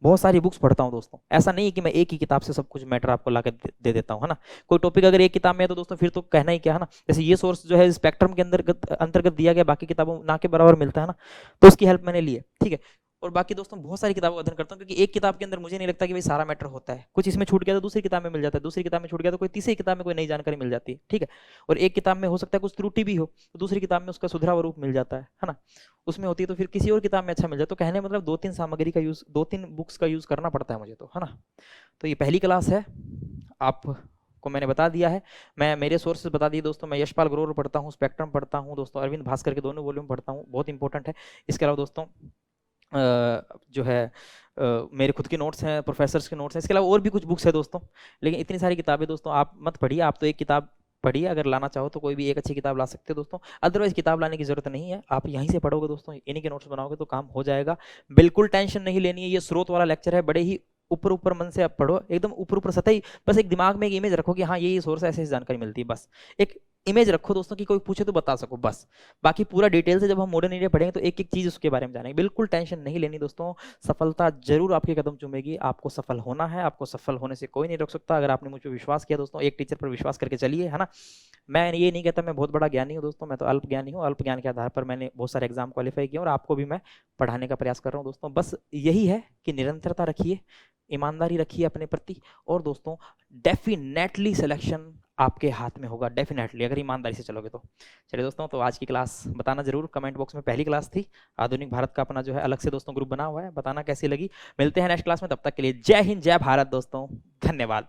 बहुत सारी बुक्स पढ़ता हूं दोस्तों। ऐसा नहीं है कि मैं एक ही किताब से सब कुछ मैटर आपको ला दे देता हूं, है ना। कोई टॉपिक अगर एक किताब में है तो दोस्तों फिर तो कहना ही क्या, है ना। जैसे ये सोर्स जो है स्पेक्ट्रम के अंतर्गत दिया गया, बाकी किताबों ना के बराबर मिलता है ना, तो उसकी हेल्प मैंने ली है, ठीक है। और बाकी दोस्तों बहुत सारी किताबों का अध्ययन करता हूँ, क्योंकि एक किताब के अंदर मुझे नहीं लगता कि भाई सारा मैटर होता है, कुछ इसमें छूट गया तो दूसरी किताब में मिल जाता है, दूसरी किताब में छूट गया तो कोई तीसरी किताब में कोई नई जानकारी मिल जाती है, ठीक है। और एक किताब में हो सकता है कुछ त्रुटि भी हो, तो दूसरी किताब में उसका सुधरा हुआ रूप मिल जाता है ना, उसमें होती है तो फिर किसी और किताब में अच्छा मिल जाए। तो कहने मतलब 2-3 सामग्री का यूज, 2-3 बुक्स का यूज करना पड़ता है मुझे तो, है ना। तो ये पहली क्लास है, आपको मैंने बता दिया है। मैं मेरे सोर्सेज बता दिए दोस्तों, मैं यशपाल ग्रोवर पढ़ता हूँ, स्पेक्ट्रम पढ़ता हूँ दोस्तों, अरविंद भास्कर के दोनों वॉल्यूम पढ़ता हूँ, बहुत इंपॉर्टेंट है। इसके अलावा दोस्तों जो है मेरे खुद के नोट्स हैं, प्रोफेसर्स के नोट्स हैं, इसके अलावा और भी कुछ बुक्स है दोस्तों। लेकिन इतनी सारी किताबें दोस्तों आप मत पढ़िए, आप तो एक किताब पढ़िए, अगर लाना चाहो तो कोई भी एक अच्छी किताब ला सकते हो दोस्तों। अदरवाइज किताब लाने की जरूरत नहीं है, आप यहीं से पढ़ोगे दोस्तों, इन्हीं के नोट्स बनाओगे तो काम हो जाएगा। बिल्कुल टेंशन नहीं लेनी है, ये स्रोत वाला लेक्चर है, बड़े ही ऊपर ऊपर मन से आप पढ़ो, एकदम ऊपर ऊपर सतही, बस एक दिमाग में एक इमेज रखो कि हाँ ये सोर्स ऐसे जानकारी मिलती है, बस एक इमेज रखो दोस्तों कि कोई पूछे तो बता सको बस। बाकी पूरा डिटेल से जब हम मॉडर्न इंडिया पढ़ेंगे तो एक एक चीज उसके बारे में जानेंगे। बिल्कुल टेंशन नहीं लेनी दोस्तों, सफलता जरूर आपके कदम चूमेगी, आपको सफल होना है, आपको सफल होने से कोई नहीं रोक सकता। अगर आपने मुझ पर विश्वास किया दोस्तों, एक टीचर पर विश्वास करके चलिए, है ना। मैं ये नहीं कहता मैं बहुत बड़ा ज्ञानी हूँ दोस्तों, मैं तो अल्प ज्ञानी हूँ, अल्प ज्ञान के आधार पर मैंने बहुत सारे एग्जाम क्वालिफाई किए और आपको भी मैं पढ़ाने का प्रयास कर रहा हूँ दोस्तों। बस यही है कि निरंतरता रखिए, ईमानदारी रखिए अपने प्रति, और दोस्तों डेफिनेटली सिलेक्शन आपके हाथ में होगा, डेफिनेटली, अगर ईमानदारी से चलोगे तो। चलिए दोस्तों, तो आज की क्लास बताना जरूर कमेंट बॉक्स में, पहली क्लास थी, आधुनिक भारत का अपना जो है अलग से दोस्तों ग्रुप बना हुआ है, बताना कैसी लगी। मिलते हैं नेक्स्ट क्लास में, तब तक के लिए जय हिंद, जय भारत दोस्तों, धन्यवाद।